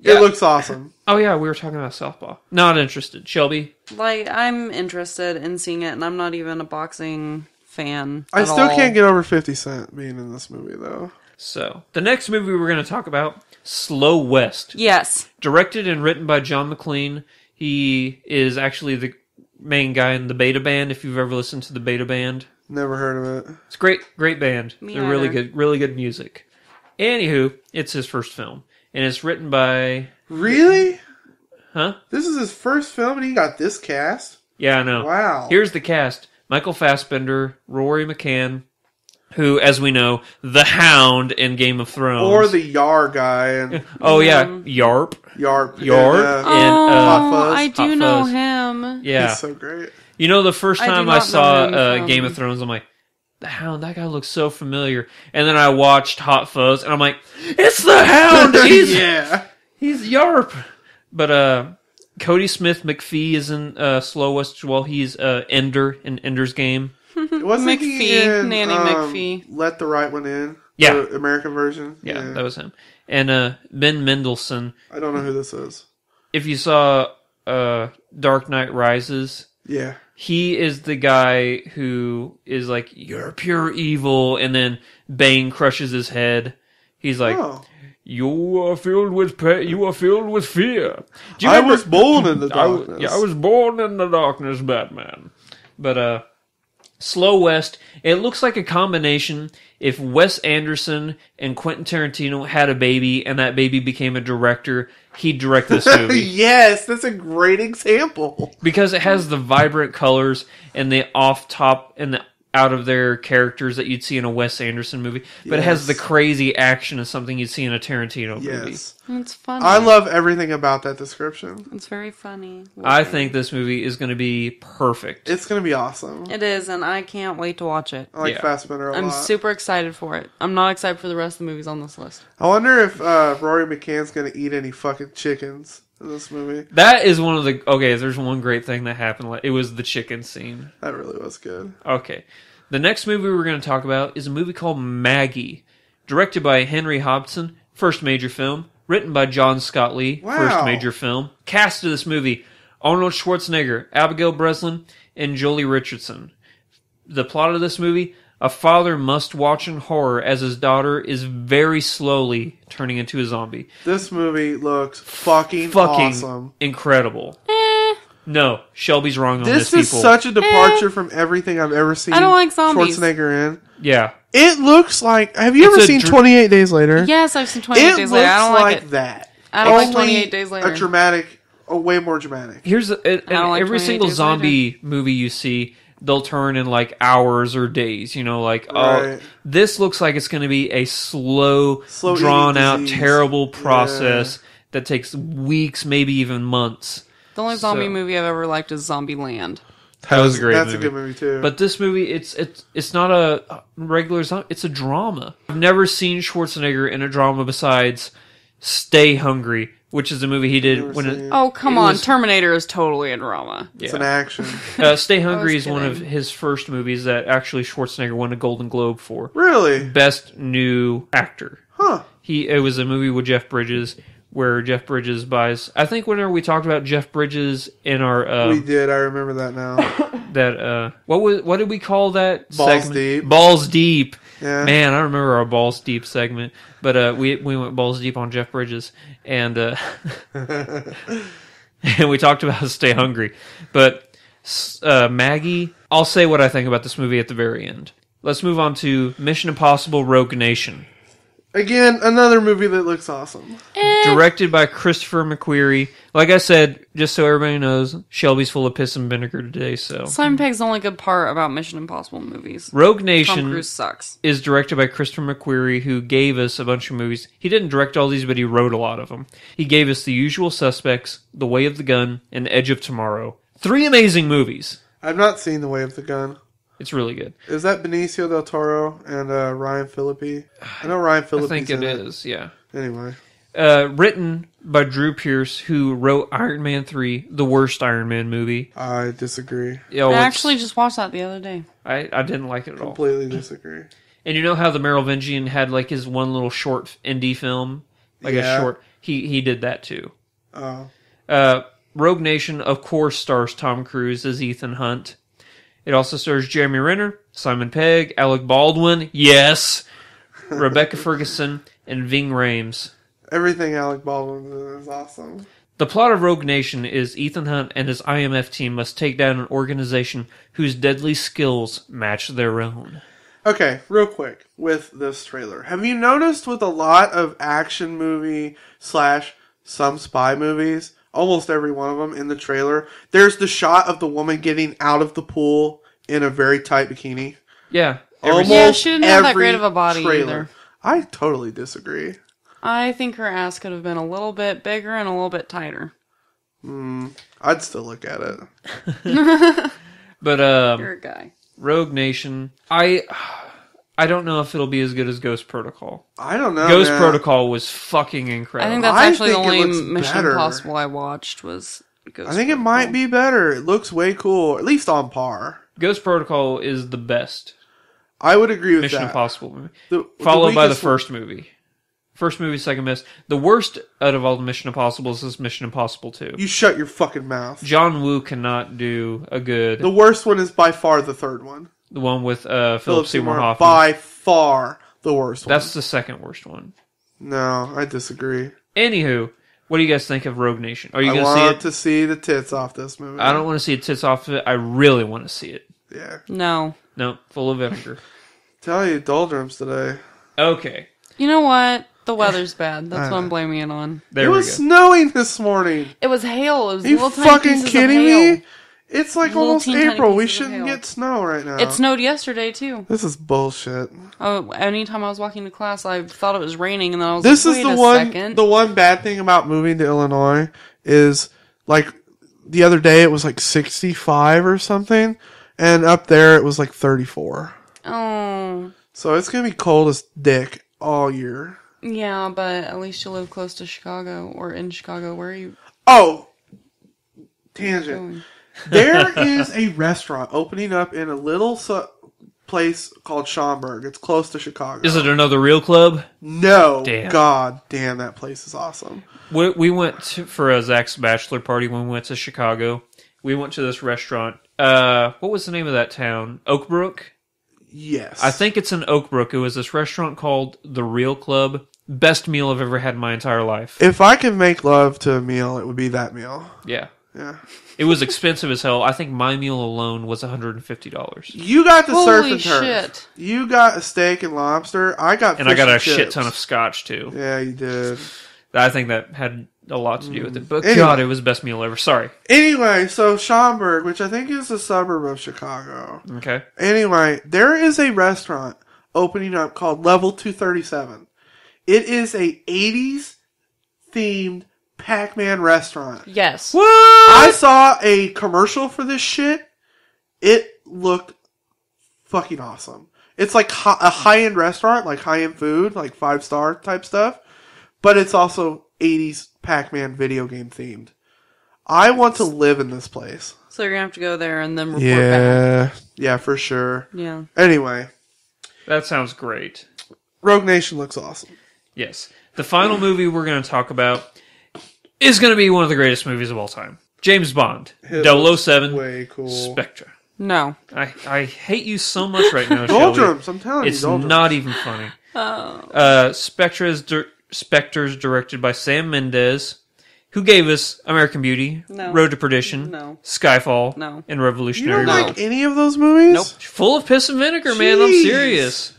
It looks awesome. Oh yeah, we were talking about Southpaw. Not interested. Shelby? Like, I'm interested in seeing it, and I'm not even a boxing fan. I at still all. can't get over 50 Cent being in this movie, though. So, the next movie we're going to talk about, Slow West. Yes. Directed and written by John McLean. He is actually the main guy in the Beta Band, if you've ever listened to the Beta Band. Never heard of it. It's great band. Me They're really either. really good music. Anywho, it's his first film. And it's written by... Really? Huh? This is his first film and he got this cast? Yeah, I know. Wow. Here's the cast. Michael Fassbender, Rory McCann, who, as we know, the Hound in Game of Thrones. Or the Yar guy and Oh, yeah. Yarp. Yarp. Yarp. And, And, Hot Fuzz. I do Hot know Fuzz. him. Yeah. He's so great. You know, the first I do time not I know saw him from- Game of Thrones, I'm like, the Hound, that guy looks so familiar. And then I watched Hot Fuzz, and I'm like, it's the Hound! Yeah. He's Yarp! But, Cody Smith McPhee is in Slow West as well. He's Ender in Ender's Game. Wasn't he McPhee, in, Nanny McPhee. Let the Right One In? Yeah. The American version? Yeah, that was him. And Ben Mendelsohn. I don't know who this is. If you saw Dark Knight Rises, Yeah. he is the guy who is like, you're pure evil, and then Bane crushes his head. He's like, Oh. you are filled with you are filled with fear. Do you I remember- was born in the darkness. I was born in the darkness, Batman. But Slow West, it looks like a combination if Wes Anderson and Quentin Tarantino had a baby and that baby became a director, he'd direct this movie. Yes, that's a great example. Because it has the vibrant colors and the off top and the out of their characters that you'd see in a Wes Anderson movie, but it has the crazy action of something you'd see in a Tarantino movie. Yes. It's funny. I love everything about that description. It's very funny. I think this movie is going to be perfect. It's going to be awesome. It is, and I can't wait to watch it. I like Yeah. Fassbender a I'm lot. super excited for it. I'm not excited for the rest of the movies on this list. I wonder if Rory McCann's going to eat any fucking chickens in this movie. That is one of the... Okay, there's one great thing that happened. It was the chicken scene. That really was good. Okay. The next movie we're going to talk about is a movie called Maggie. Directed by Henry Hobson, first major film. Written by John Scott Lee, Wow. first major film. Cast of this movie, Arnold Schwarzenegger, Abigail Breslin, and Jolie Richardson. The plot of this movie, a father must watch in horror as his daughter is very slowly turning into a zombie. This movie looks fucking awesome. Incredible. No, Shelby's wrong on This this, is people. such a departure from everything I've ever seen I don't like zombies. Schwarzenegger in. Yeah. It looks like... Have you It's ever a seen 28 Days Later? Yes, I've seen 28 It Days looks Later. I don't like it. that. I don't like Only 28 Days Later. A dramatic... way more dramatic. Here's don't like every 28 single Days zombie movie you see, they'll turn in like hours or days. You know, like Right. this looks like it's going to be a slow drawn eating out, disease. terrible process that takes weeks, maybe even months. The only zombie So- movie I've ever liked is Zombieland. That was a great That's movie. a good movie too. But this movie, it's not a regular zombie. It's a drama. I've never seen Schwarzenegger in a drama besides Stay Hungry, which is a movie he did Never when seen it. Oh, come It on. was- Terminator is totally a drama. It's an action. Stay Hungry is one of kidding. his first movies that actually Schwarzenegger won a Golden Globe for. Really? Best New Actor. Huh. It was a movie with Jeff Bridges where Jeff Bridges buys... I think whenever we talked about Jeff Bridges in our... We did. I remember that now. what did we call that Balls segment? Deep. Balls Deep. Yeah. Man, I remember our Balls Deep segment. But we went Balls Deep on Jeff Bridges. And and we talked about Stay Hungry. But Maggie, I'll say what I think about this movie at the very end. Let's move on to Mission Impossible Rogue Nation. Again, another movie that looks awesome. Directed by Christopher McQuarrie. Like I said, just so everybody knows, Shelby's full of piss and vinegar today, so... Simon Pegg's the only good part about Mission Impossible movies. Rogue Tom Nation Cruise sucks. is directed by Christopher McQuarrie, who gave us a bunch of movies. He didn't direct all these, but he wrote a lot of them. He gave us The Usual Suspects, The Way of the Gun, and Edge of Tomorrow. 3 amazing movies. I've not seen The Way of the Gun. It's really good. Is that Benicio del Toro and Ryan Phillippe? I know Ryan Phillippe. I think it is, yeah. Anyway. Written by Drew Pearce, who wrote Iron Man 3, the worst Iron Man movie. I disagree. Oh, I actually just watched that the other day. I didn't like it at all. Completely disagree. And you know how the Merovingian had like his one little short indie film? like a short. He did that too. Oh. Rogue Nation, of course, stars Tom Cruise as Ethan Hunt. It also stars Jeremy Renner, Simon Pegg, Alec Baldwin, yes, Rebecca Ferguson, and Ving Rhames. Everything Alec Baldwin is awesome. The plot of Rogue Nation is Ethan Hunt and his IMF team must take down an organization whose deadly skills match their own. Okay, real quick with this trailer. Have you noticed with a lot of action movie / some spy movies, almost every one of them in the trailer, there's the shot of the woman getting out of the pool in a very tight bikini? Yeah. Almost she didn't have that great of a body either. I totally disagree. I think her ass could have been a little bit bigger and a little bit tighter. I'd still look at it. But You're a guy. Rogue Nation, I don't know if it'll be as good as Ghost Protocol. I don't know. Ghost Protocol was fucking incredible. I think that's actually the think it only looks Mission better. Impossible I watched was Ghost I think it might be better. It looks way cool, at least on par. Ghost Protocol is the best I would agree with Mission that. Impossible movie. Followed By the first movie. First movie, second best. The worst out of all the Mission Impossibles is Mission Impossible 2. You shut your fucking mouth. John Woo cannot do a good... The worst one is by far the third one. The one with Philip Seymour Hoffman. By far the worst one. That's the second worst one. No, I disagree. Anywho, what do you guys think of Rogue Nation? Are you going I to see want it? to see the tits off this movie. I don't want to see it tits off of it. I really want to see it. Yeah. No. No, full of vinegar. Tell you, doldrums today. Okay. You know what? The weather's bad. That's what I'm blaming it on. There It we was go. snowing this morning. It was hail. It was Are you little tiny fucking pieces kidding of hail. me? It's like Little almost teeny tiny April. We pieces of shouldn't hail. get snow right now. It snowed yesterday, too. This is bullshit. Oh, anytime I was walking to class, I thought it was raining, and then I was This like, is wait the a one. second. The one bad thing about moving to Illinois is like the other day it was like 65 or something, and up there it was like 34. Oh. So it's gonna be cold as dick all year. Yeah, but at least you live close to Chicago, or in Chicago. Where are you Oh, tangent. going? There is a restaurant opening up in a little place called Schaumburg. It's close to Chicago. Is it another real club? No. Damn. God damn, that place is awesome. We went for Zach's bachelor party when we went to Chicago. We went to this restaurant. What was the name of that town? Oakbrook? Yes. I think it's in Oakbrook. It was this restaurant called The Real Club. Best meal I've ever had in my entire life. If I could make love to a meal, it would be that meal. Yeah. Yeah. It was expensive as hell. I think my meal alone was $150. You got the surf Holy and turf. shit. You got a steak and lobster. I got And I got a fish and shit chips. ton of scotch, too. Yeah, you did. I think that had a lot to do with it. But Anyway. God, it was the best meal ever. Sorry. Anyway, so Schaumburg, which I think is a suburb of Chicago. Okay. Anyway, there is a restaurant opening up called Level 237. It is a 80s themed Pac-Man restaurant. Yes. I saw a commercial for this shit. It looked fucking awesome. It's like a high-end restaurant, like high-end food, like 5-star type stuff. But it's also 80s Pac-Man video game themed. I want to live in this place. So you're going to have to go there and then report back. Yeah, for sure. Yeah. Anyway, That sounds great. Rogue Nation looks awesome. Yes. The final movie we're going to talk about is going to be one of the greatest movies of all time. James Bond. It 007. Way cool. Spectre. No. I hate you so much right now, Shelby. Doldrums, I'm telling It's you, doldrums. not even funny. Spectre's directed by Sam Mendes, who gave us American Beauty, No. Road to Perdition, No. Skyfall, No. and You Revolutionary don't Road. like any of those movies? Nope. Full of piss and vinegar, man. I'm Jeez. serious.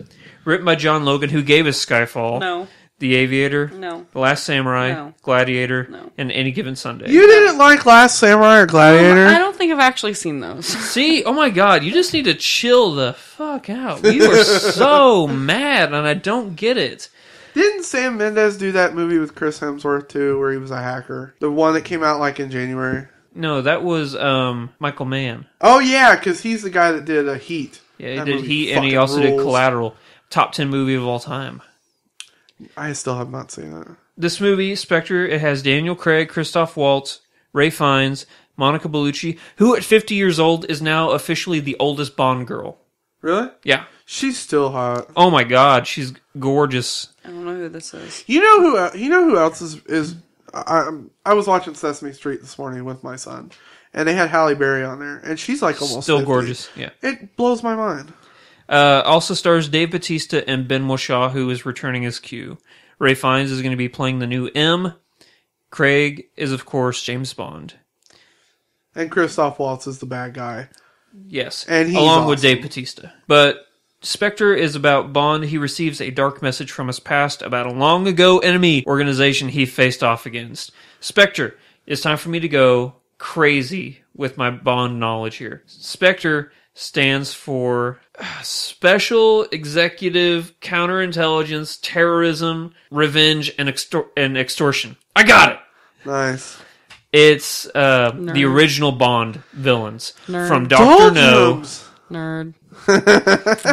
Written by John Logan, who gave us Skyfall, No. The Aviator, No. The Last Samurai, No. Gladiator, No. and Any Given Sunday. You didn't like Last Samurai or Gladiator? I don't think I've actually seen those. See, oh my god, you just need to chill the fuck out. You are so mad, and I don't get it. Didn't Sam Mendes do that movie with Chris Hemsworth too, where he was a hacker? The one that came out like in January. No, that was Michael Mann. Oh yeah, because he's the guy that did Heat. Yeah, he That did movie Heat, and he fucking also did rules. Collateral. Top 10 movie of all time. I still have not seen it. This movie, Spectre, it has Daniel Craig, Christoph Waltz, Ray Fiennes, Monica Bellucci, who at 50 years old is now officially the oldest Bond girl. Really? Yeah. She's still hot. Oh my god, she's gorgeous. I don't know who this is. You know who else is I was watching Sesame Street this morning with my son, and they had Halle Berry on there, and she's like almost Still 50. gorgeous, yeah. It blows my mind. Also stars Dave Bautista and Ben Whishaw, who is returning as Q. Ray Fiennes is going to be playing the new M. Craig is, of course, James Bond. And Christoph Waltz is the bad guy. Yes, and he's along with awesome. Dave Bautista. But Spectre is about Bond. He receives a dark message from his past about a long ago enemy organization he faced off against. Spectre, it's time for me to go crazy with my Bond knowledge here. Spectre stands for Special Executive Counterintelligence, Terrorism, Revenge, and Extortion. I got it! Nice. It's the original Bond villains Nerd. from Dr. No. Nerd.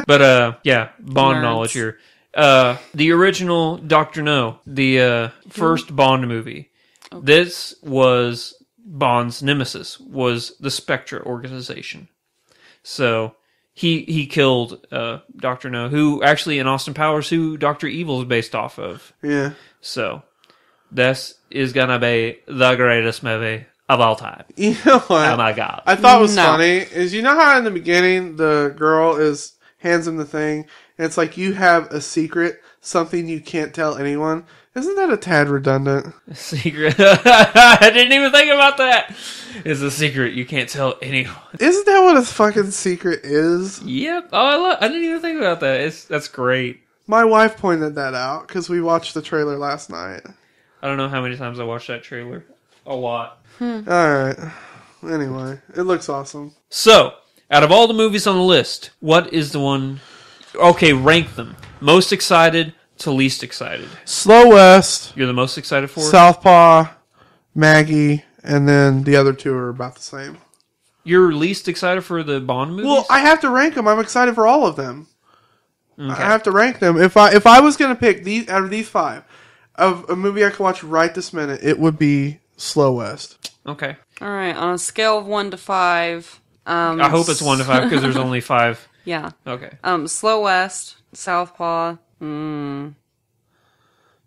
But yeah, Bond Nerds. knowledge here. The original Dr. No, the first Bond movie. Okay. This was Bond's nemesis, was the Spectre organization. So he killed Dr. No, who actually in Austin Powers, who Dr. Evil is based off of. Yeah. So this is gonna be the greatest movie of all time. You know what? Oh my god. I thought was No. funny is you know how in the beginning the girl hands him the thing and it's like you have a secret, something you can't tell anyone. Isn't that a tad redundant? Secret. I didn't even think about that. It's a secret you can't tell anyone. Isn't that what a fucking secret is? Yep. Oh, I didn't even think about that. That's great. My wife pointed that out because we watched the trailer last night. I don't know how many times I watched that trailer. A lot. Alright. Anyway, it looks awesome. So, out of all the movies on the list, what is the one... Okay, rank them. Most excited to least excited. Slow West, You're the most excited for? Southpaw, Maggie, and then the other two are about the same. You're least excited for the Bond movies? Well, I have to rank them. I'm excited for all of them. Okay. I have to rank them. If I was going to pick these out of these five, of a movie I could watch right this minute, it would be Slow West. Okay. All right, on a scale of 1 to 5. I hope it's 1 to 5 because there's only 5. Yeah. Okay. Slow West, Southpaw.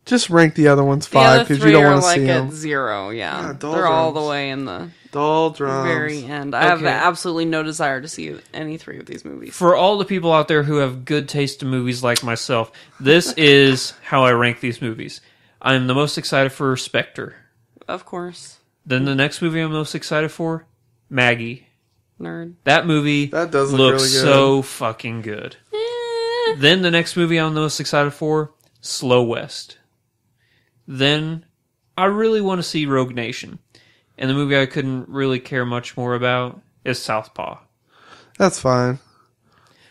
Just rank the other ones The 5 other because you three don't are want to like see at them. 0. Yeah, Yeah, they're all the doldrums. way in the Doldrums. very end. I have Okay. absolutely no desire to see any 3 of these movies. For all the people out there who have good taste in movies like myself, this is how I rank these movies. I'm the most excited for Spectre. Of course, Then the next movie I'm most excited for, Maggie. nerd. That movie That does look looks really good. so fucking good. Then the next movie I'm the most excited for, Slow West. Then I really want to see Rogue Nation. And the movie I couldn't really care much more about is Southpaw. That's fine.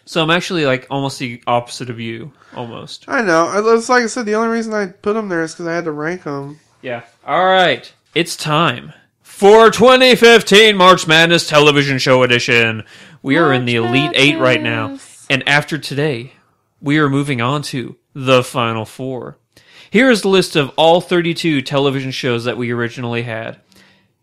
So I'm actually like almost the opposite of you, almost. I know. It's like I said, the only reason I put them there is because I had to rank them. Yeah. All right. It's time for 2015 March Madness Television Show Edition. We are in the Elite 8 right now. And after today, we are moving on to the Final 4. Here is the list of all 32 television shows that we originally had.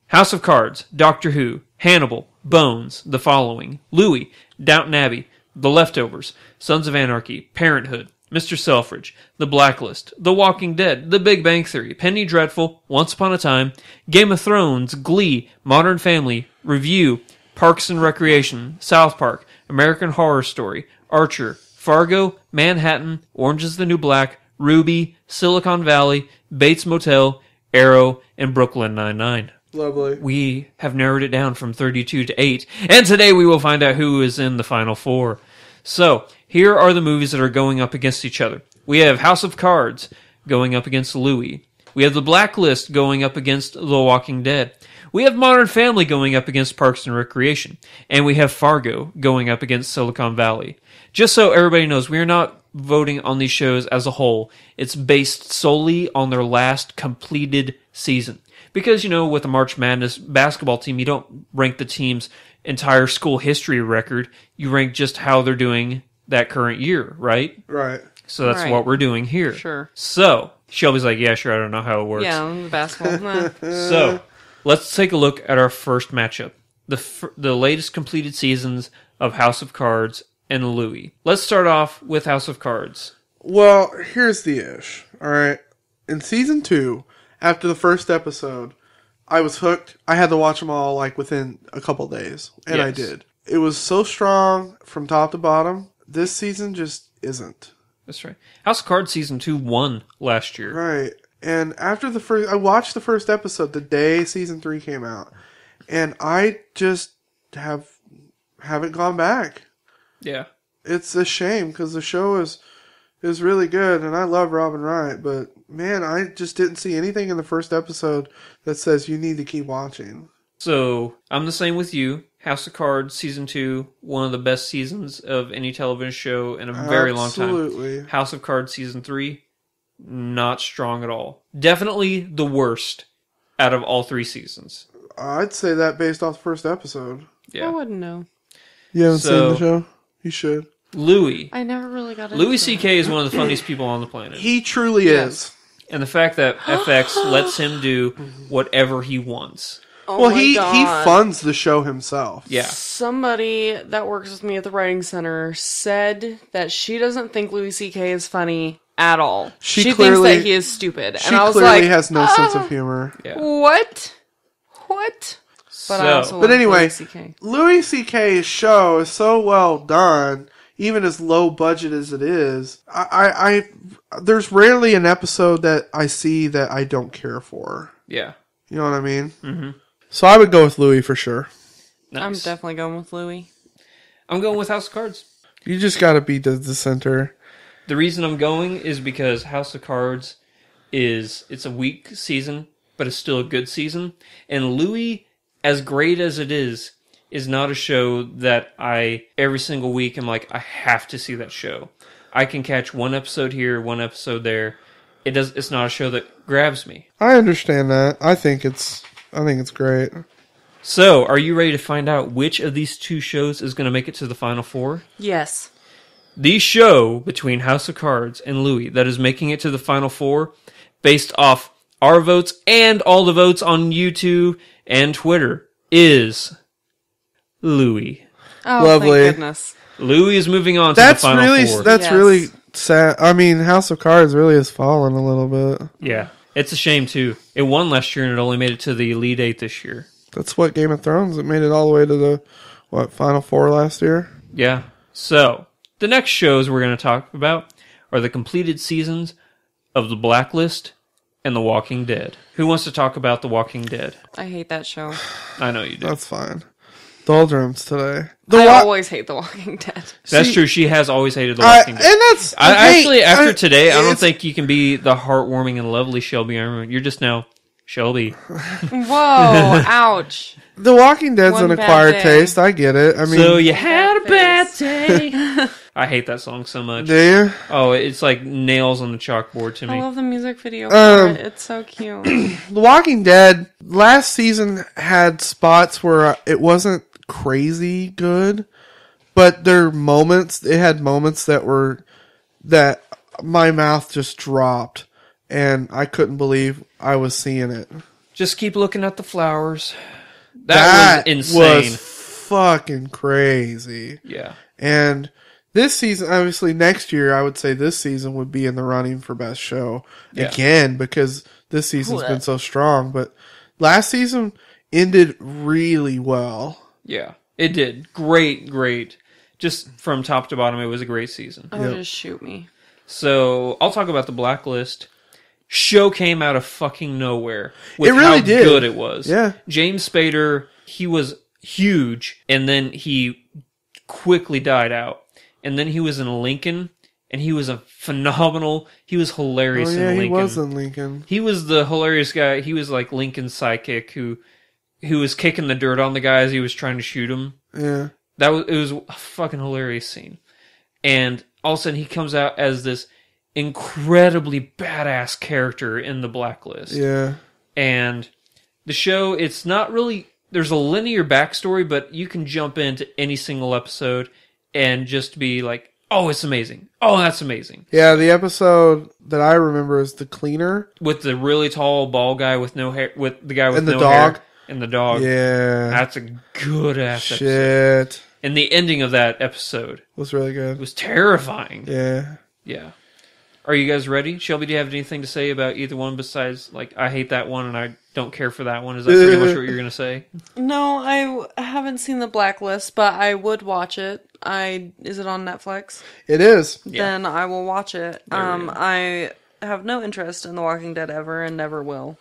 House of Cards, Doctor Who, Hannibal, Bones, The Following, Louie, Downton Abbey, The Leftovers, Sons of Anarchy, Parenthood, Mr. Selfridge, The Blacklist, The Walking Dead, The Big Bang Theory, Penny Dreadful, Once Upon a Time, Game of Thrones, Glee, Modern Family, Review, Parks and Recreation, South Park, American Horror Story, Archer, Fargo, Manhattan, Orange is the New Black, Ruby, Silicon Valley, Bates Motel, Arrow, and Brooklyn Nine-Nine. Lovely. We have narrowed it down from 32 to 8, and today we will find out who is in the Final 4. So, here are the movies that are going up against each other. We have House of Cards going up against Louie. We have The Blacklist going up against The Walking Dead. We have Modern Family going up against Parks and Recreation. And we have Fargo going up against Silicon Valley. Just so everybody knows, we are not voting on these shows as a whole. It's based solely on their last completed season. Because, you know, with the March Madness basketball team, you don't rank the team's entire school history record. You rank just how they're doing that current year, right? Right. So that's Right. what we're doing here. Sure. So, Shelby's like, yeah, sure, I don't know how it works. Yeah, the basketball. So, let's take a look at our first matchup. The latest completed seasons of House of Cards and Louie. Let's start off with House of Cards. Well, here's the ish. All right. In season 2, after the first episode, I was hooked. I had to watch them all like within a couple days, and I did. It was so strong from top to bottom. This season just isn't. That's right. House of Cards Season 2 won last year. Right. And after the first... I watched the first episode the day Season 3 came out. And I just haven't gone back. Yeah. It's a shame, because the show is really good, and I love Robin Wright. But, man, I just didn't see anything in the first episode that says you need to keep watching. So, I'm the same with you. House of Cards Season 2, one of the best seasons of any television show in a very long time. Absolutely. House of Cards Season 3, not strong at all. Definitely the worst out of all 3 seasons. I'd say that based off the first episode. Yeah. I wouldn't know. You haven't seen the show? You should. Louis. I never really got into Louis it. C.K. is one of the funniest people on the planet. He truly is. And the fact that FX lets him do whatever he wants. Oh Well, my he God. funds the show himself. Yeah. Somebody that works with me at the writing center said that she doesn't think Louis C.K. is funny at all. She thinks clearly- that he is stupid. She And I was clearly like, has no sense of humor. Yeah. what? But I also But love anyway, Louis C.K. Louis C.K.'s show is so well done, even as low budget as it is. I there's rarely an episode that I see that I don't care for. Yeah. You know what I mean? Mm-hmm. So I would go with Louis for sure. Nice. I'm definitely going with Louis. I'm going with House of Cards. You just got to be the center. The reason I'm going is because House of Cards it's a weak season, but it's still a good season. And Louis, as great as it is not a show that I, every single week, am like, I have to see that show. I can catch one episode here, one episode there. It's not a show that grabs me. I understand that. I think it's great. So, are you ready to find out which of these 2 shows is going to make it to the Final 4? Yes. The show between House of Cards and Louis that is making it to the Final 4, based off our votes and all the votes on YouTube and Twitter, is Louis. Oh, Lovely. thank goodness. Louis is moving on to the Final 4. That's Yes. really sad. I mean, House of Cards really has fallen a little bit. Yeah. It's a shame, too. It won last year and it only made it to the Elite 8 this year. That's what Game of Thrones. It made it all the way to the Final 4 last year. Yeah. So, the next shows we're going to talk about are the completed seasons of The Blacklist and The Walking Dead. Who wants to talk about The Walking Dead? I hate that show. I know you do. That's fine. Doldrums today. I always hate The Walking Dead. That's true. She has always hated The Walking Dead. And that's Actually, after today, I don't it's- think you can be the heartwarming and lovely Shelby Ironman. You're just now Shelby. Whoa, ouch. The Walking Dead's One an bad acquired day. taste. I get it. I mean, So you had a bad face. day. I hate that song so much. do you? Oh, it's like nails on the chalkboard to I me. love the music video for it. It's so cute. The Walking Dead last season had spots where it wasn't crazy good, but it had moments that my mouth just dropped and I couldn't believe I was seeing it. Just keep looking at the flowers. That was insane. Was fucking crazy. Yeah. And this season, obviously next year, I would say this season would be in the running for best show again, because this season's been so strong. But last season ended really well. Yeah. It did. Great. Just from top to bottom, it was a great season. Oh, just shoot me. So, I'll talk about The Blacklist. Show came out of fucking nowhere with It really how did. good it was. Yeah. James Spader, he was huge, and then he quickly died out. And then he was in Lincoln, and he was he was hilarious in Lincoln. He was in Lincoln. He was the hilarious guy. He was like Lincoln's sidekick who was kicking the dirt on the guy as he was trying to shoot him. Yeah. It was a fucking hilarious scene. And all of a sudden he comes out as this incredibly badass character in The Blacklist. Yeah. And the show, it's not really, there's a linear backstory, but you can jump into any single episode and just be like, oh, it's amazing. Oh, that's amazing. Yeah, the episode that I remember is The Cleaner. With the really tall, bald guy with no hair, with the guy with And the no dog. hair. And the dog. Yeah. That's a good ass episode. Shit. And the ending of that episode was really good. was terrifying. Yeah. Yeah. Are you guys ready? Shelby, do you have anything to say about either one besides, like, I hate that one and I don't care for that one? Is that pretty much what you're going to say? No, I haven't seen the Blacklist, but I would watch it. Is it on Netflix? It is. Then I will watch it. There we go. I have no interest in The Walking Dead ever and never will.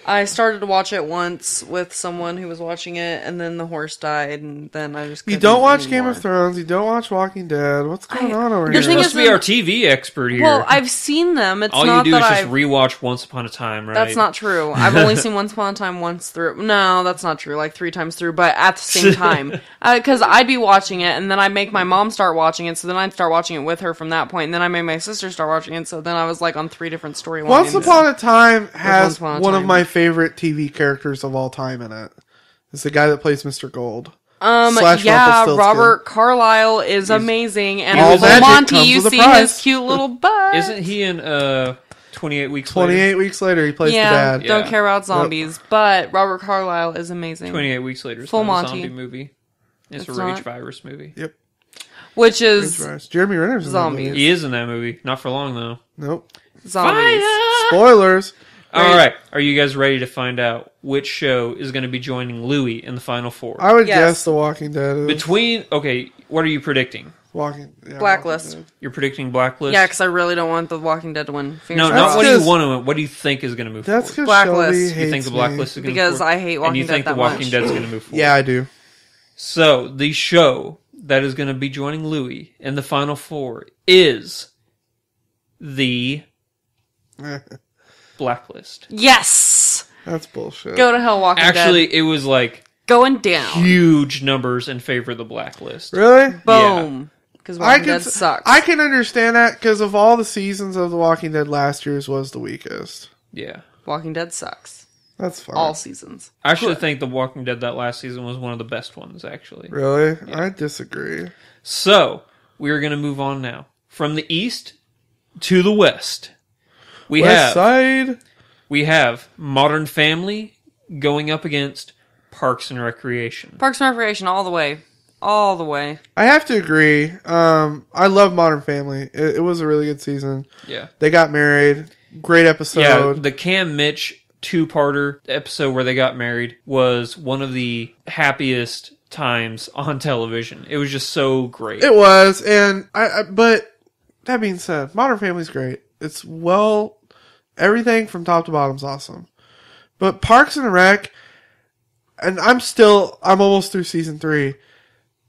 I started to watch it once with someone who was watching it, and then the horse died, and then I just You couldn't don't watch anymore. Game of Thrones. You don't watch Walking Dead. What's going on over Your You're here? thing supposed to be our TV expert here. Well, I've seen them. It's All you not do is that just I've... rewatch Once Upon a Time, right? That's not true. I've only seen Once Upon a Time once through. No, that's not true. Like 3 times through, but at the same time. Because I'd be watching it, and then I'd make my mom start watching it, so then I'd start watching it with her from that point, and then I made my sister start watching it, so then I was like on 3 different storylines. Once Upon a Time has Once Upon a one of Time. my favorite TV characters of all time in it. It's the guy that plays Mr. Gold. Slash Yeah, Rumpelstiltskin. Robert Carlyle is amazing, and All Full magic Monty, comes you with a see price. his cute little butt. Isn't he in 28 Weeks 28 Later? weeks later, he plays Yeah, the dad. don't Yeah. care about zombies, but Robert Carlyle is amazing. 28 Weeks Later is Full not a Monty. zombie movie. It's a It's rage not. virus movie. Yep. Which is Jeremy Renner's in that Zombies. movie. He is in that movie. Not for long, though. Nope. zombies. Spoilers. All right. Are you guys ready to find out which show is going to be joining Louis in the Final Four? I would Yes. guess The Walking Dead is. Okay, what are you predicting? Blacklist. Walking Dead. You're predicting Blacklist? Yeah, because I really don't want The Walking Dead to win. No, Fingers not crossed. what do you because- want to win. What do you think is going to move That's forward? because Blacklist. Shelby You You hates think the me. Blacklist is going to Because I hate And Walking you Dead think that the Walking much. Dead's going to move forward? Yeah, I do. So, the show that is going to be joining Louis in the Final Four is the Blacklist. Yes! That's bullshit. Go to hell, Walking Actually, Dead. it was like Going down. huge numbers in favor of the Blacklist. Really? Boom. Because Walking Dead sucks. I can understand that because of all the seasons of The Walking Dead, last year's was the weakest. Yeah. Walking Dead sucks. That's fine. All seasons. I actually think The Walking Dead that last season was one of the best ones, actually. Really? I disagree. So, we are going to move on now. From the east to the west. West Side. We have Modern Family going up against Parks and Recreation. Parks and Recreation all the way. All the way. I have to agree. I love Modern Family. It was a really good season. Yeah. They got married. Great episode. Yeah, the Cam Mitch two-parter episode where they got married was one of the happiest times on television. It was just so great. It was, and but that being said, Modern Family's great. It's everything from top to bottom's awesome. But Parks and Rec, and I'm almost through season 3,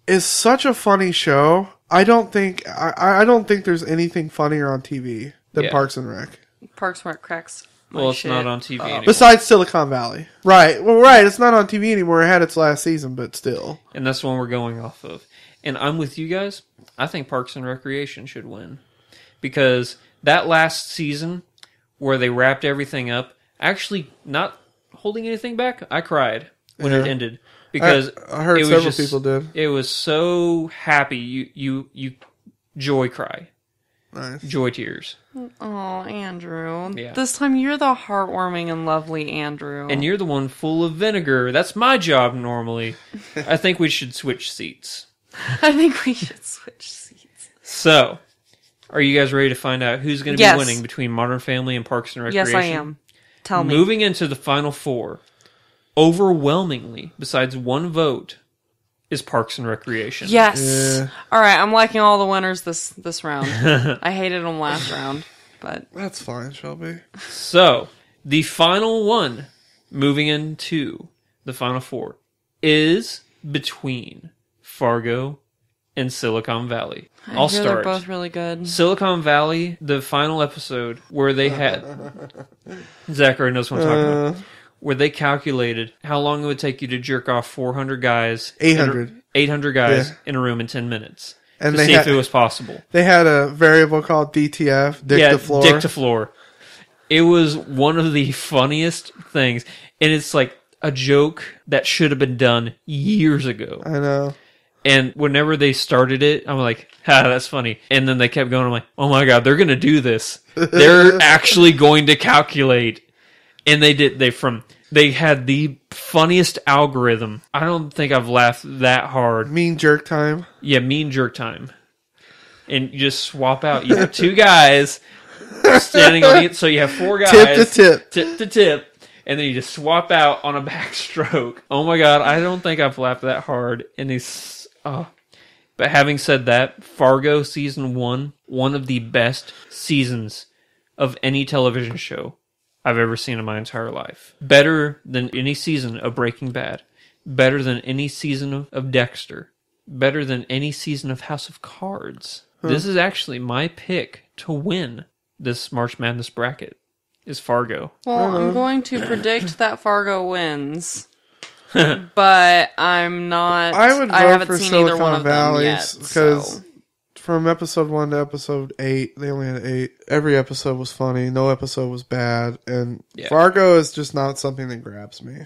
is such a funny show. I don't think there's anything funnier on TV than Yeah. Parks and Rec. Parks and Rec cracks. Well, it's not on TV anymore. Besides Silicon Valley. Right. Well, right. It's not on TV anymore. It had its last season, but still. And that's the one we're going off of. And I'm with you guys. I think Parks and Recreation should win. Because that last season where they wrapped everything up, actually not holding anything back, I cried when it ended. Because I heard it was several just, people did. It was so happy. You joy cry. Nice. Joy tears. Oh, Andrew. Yeah. This time you're the heartwarming and lovely Andrew. And you're the one full of vinegar. That's my job normally. I think we should switch seats. I think we should switch seats. So, are you guys ready to find out who's going to Yes. be winning between Modern Family and Parks and Recreation? Yes, I am. Tell me. Moving into the Final Four, overwhelmingly, besides one vote, is Parks and Recreation. Yes. Yeah. All right, I'm liking all the winners this round. I hated them last round, but That's fine, Shelby. So, the final one, moving into the Final Four, is between Fargo and Silicon Valley. I'll I hear start. They're both really good. Silicon Valley, the final episode where they had Zachary knows what I'm talking about. Where they calculated how long it would take you to jerk off 400 guys, 800. 800 guys Yeah. in a room in 10 minutes And to they see had- if it was possible. They had a variable called DTF, Dick to Floor. Dick to floor. It was one of the funniest things, and it's like a joke that should have been done years ago. I know. And whenever they started it, I'm like, ha, that's funny. And then they kept going. I'm like, oh my God, they're going to do this. They're actually going to calculate. And they did. They from They had the funniest algorithm. I don't think I've laughed that hard. Mean Jerk Time. Yeah, Mean Jerk Time. And you just swap out. You have two guys standing on it, so you have four guys. Tip to tip. And then you just swap out on a backstroke. Oh my god, I don't think I've laughed that hard in these... But having said that, Fargo Season 1, one of the best seasons of any television show I've ever seen in my entire life. Better than any season of Breaking Bad. Better than any season of Dexter. Better than any season of House of Cards. This is actually my pick to win this March Madness bracket, is Fargo. Well, I'm going to predict that Fargo wins. But I'm not... I haven't seen either one of them yet. Because from episode 1 to episode 8, they only had 8. Every episode was funny. No episode was bad. And Fargo is just not something that grabs me.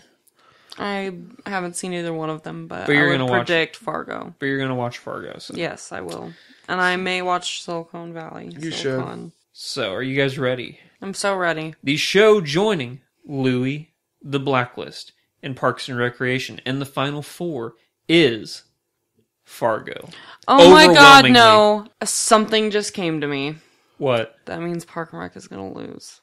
I haven't seen either one of them, but you're I gonna would watch predict Fargo. But you're going to watch Fargo. So. Yes, I will. And I may watch Silicon Valley. You should. So, are you guys ready? I'm so ready. The show joining Louie, The Blacklist, and Parks and Recreation, and the final four is Fargo. Oh my god, no. Something just came to me. What? That means Park and Rec is going to lose.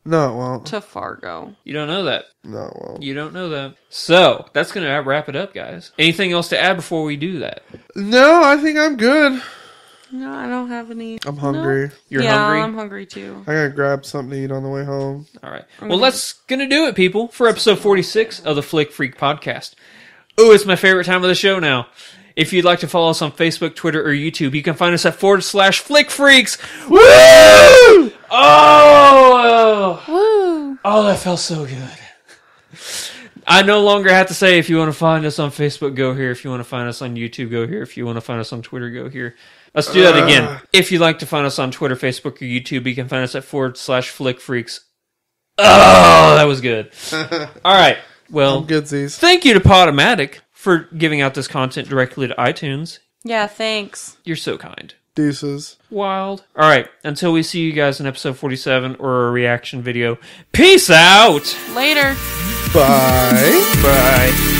No, it won't. To Fargo. You don't know that. No, it won't. You don't know that. So, that's going to wrap it up, guys. Anything else to add before we do that? No, I think I'm good. No, I don't have any. I'm hungry. No. You're hungry? Yeah, I'm hungry too. I gotta grab something to eat on the way home. All right. Well, that's going to do it, people, for episode 46 of the Flick Freak podcast. Ooh, it's my favorite time of the show now. If you'd like to follow us on Facebook, Twitter, or YouTube, you can find us at /Flick Freaks. Woo! Oh! Woo! Oh, that felt so good. I no longer have to say, if you want to find us on Facebook, go here. If you want to find us on YouTube, go here. If you want to find us on Twitter, go here. Let's do that again. If you'd like to find us on Twitter, Facebook, or YouTube, you can find us at /Flick Freaks. Oh, that was good. All right. Well, thank you to Podomatic for giving out this content directly to iTunes. Yeah, thanks. You're so kind. Deuces. Wild. All right. Until we see you guys in episode 47 or a reaction video, peace out. Later. Bye. Bye.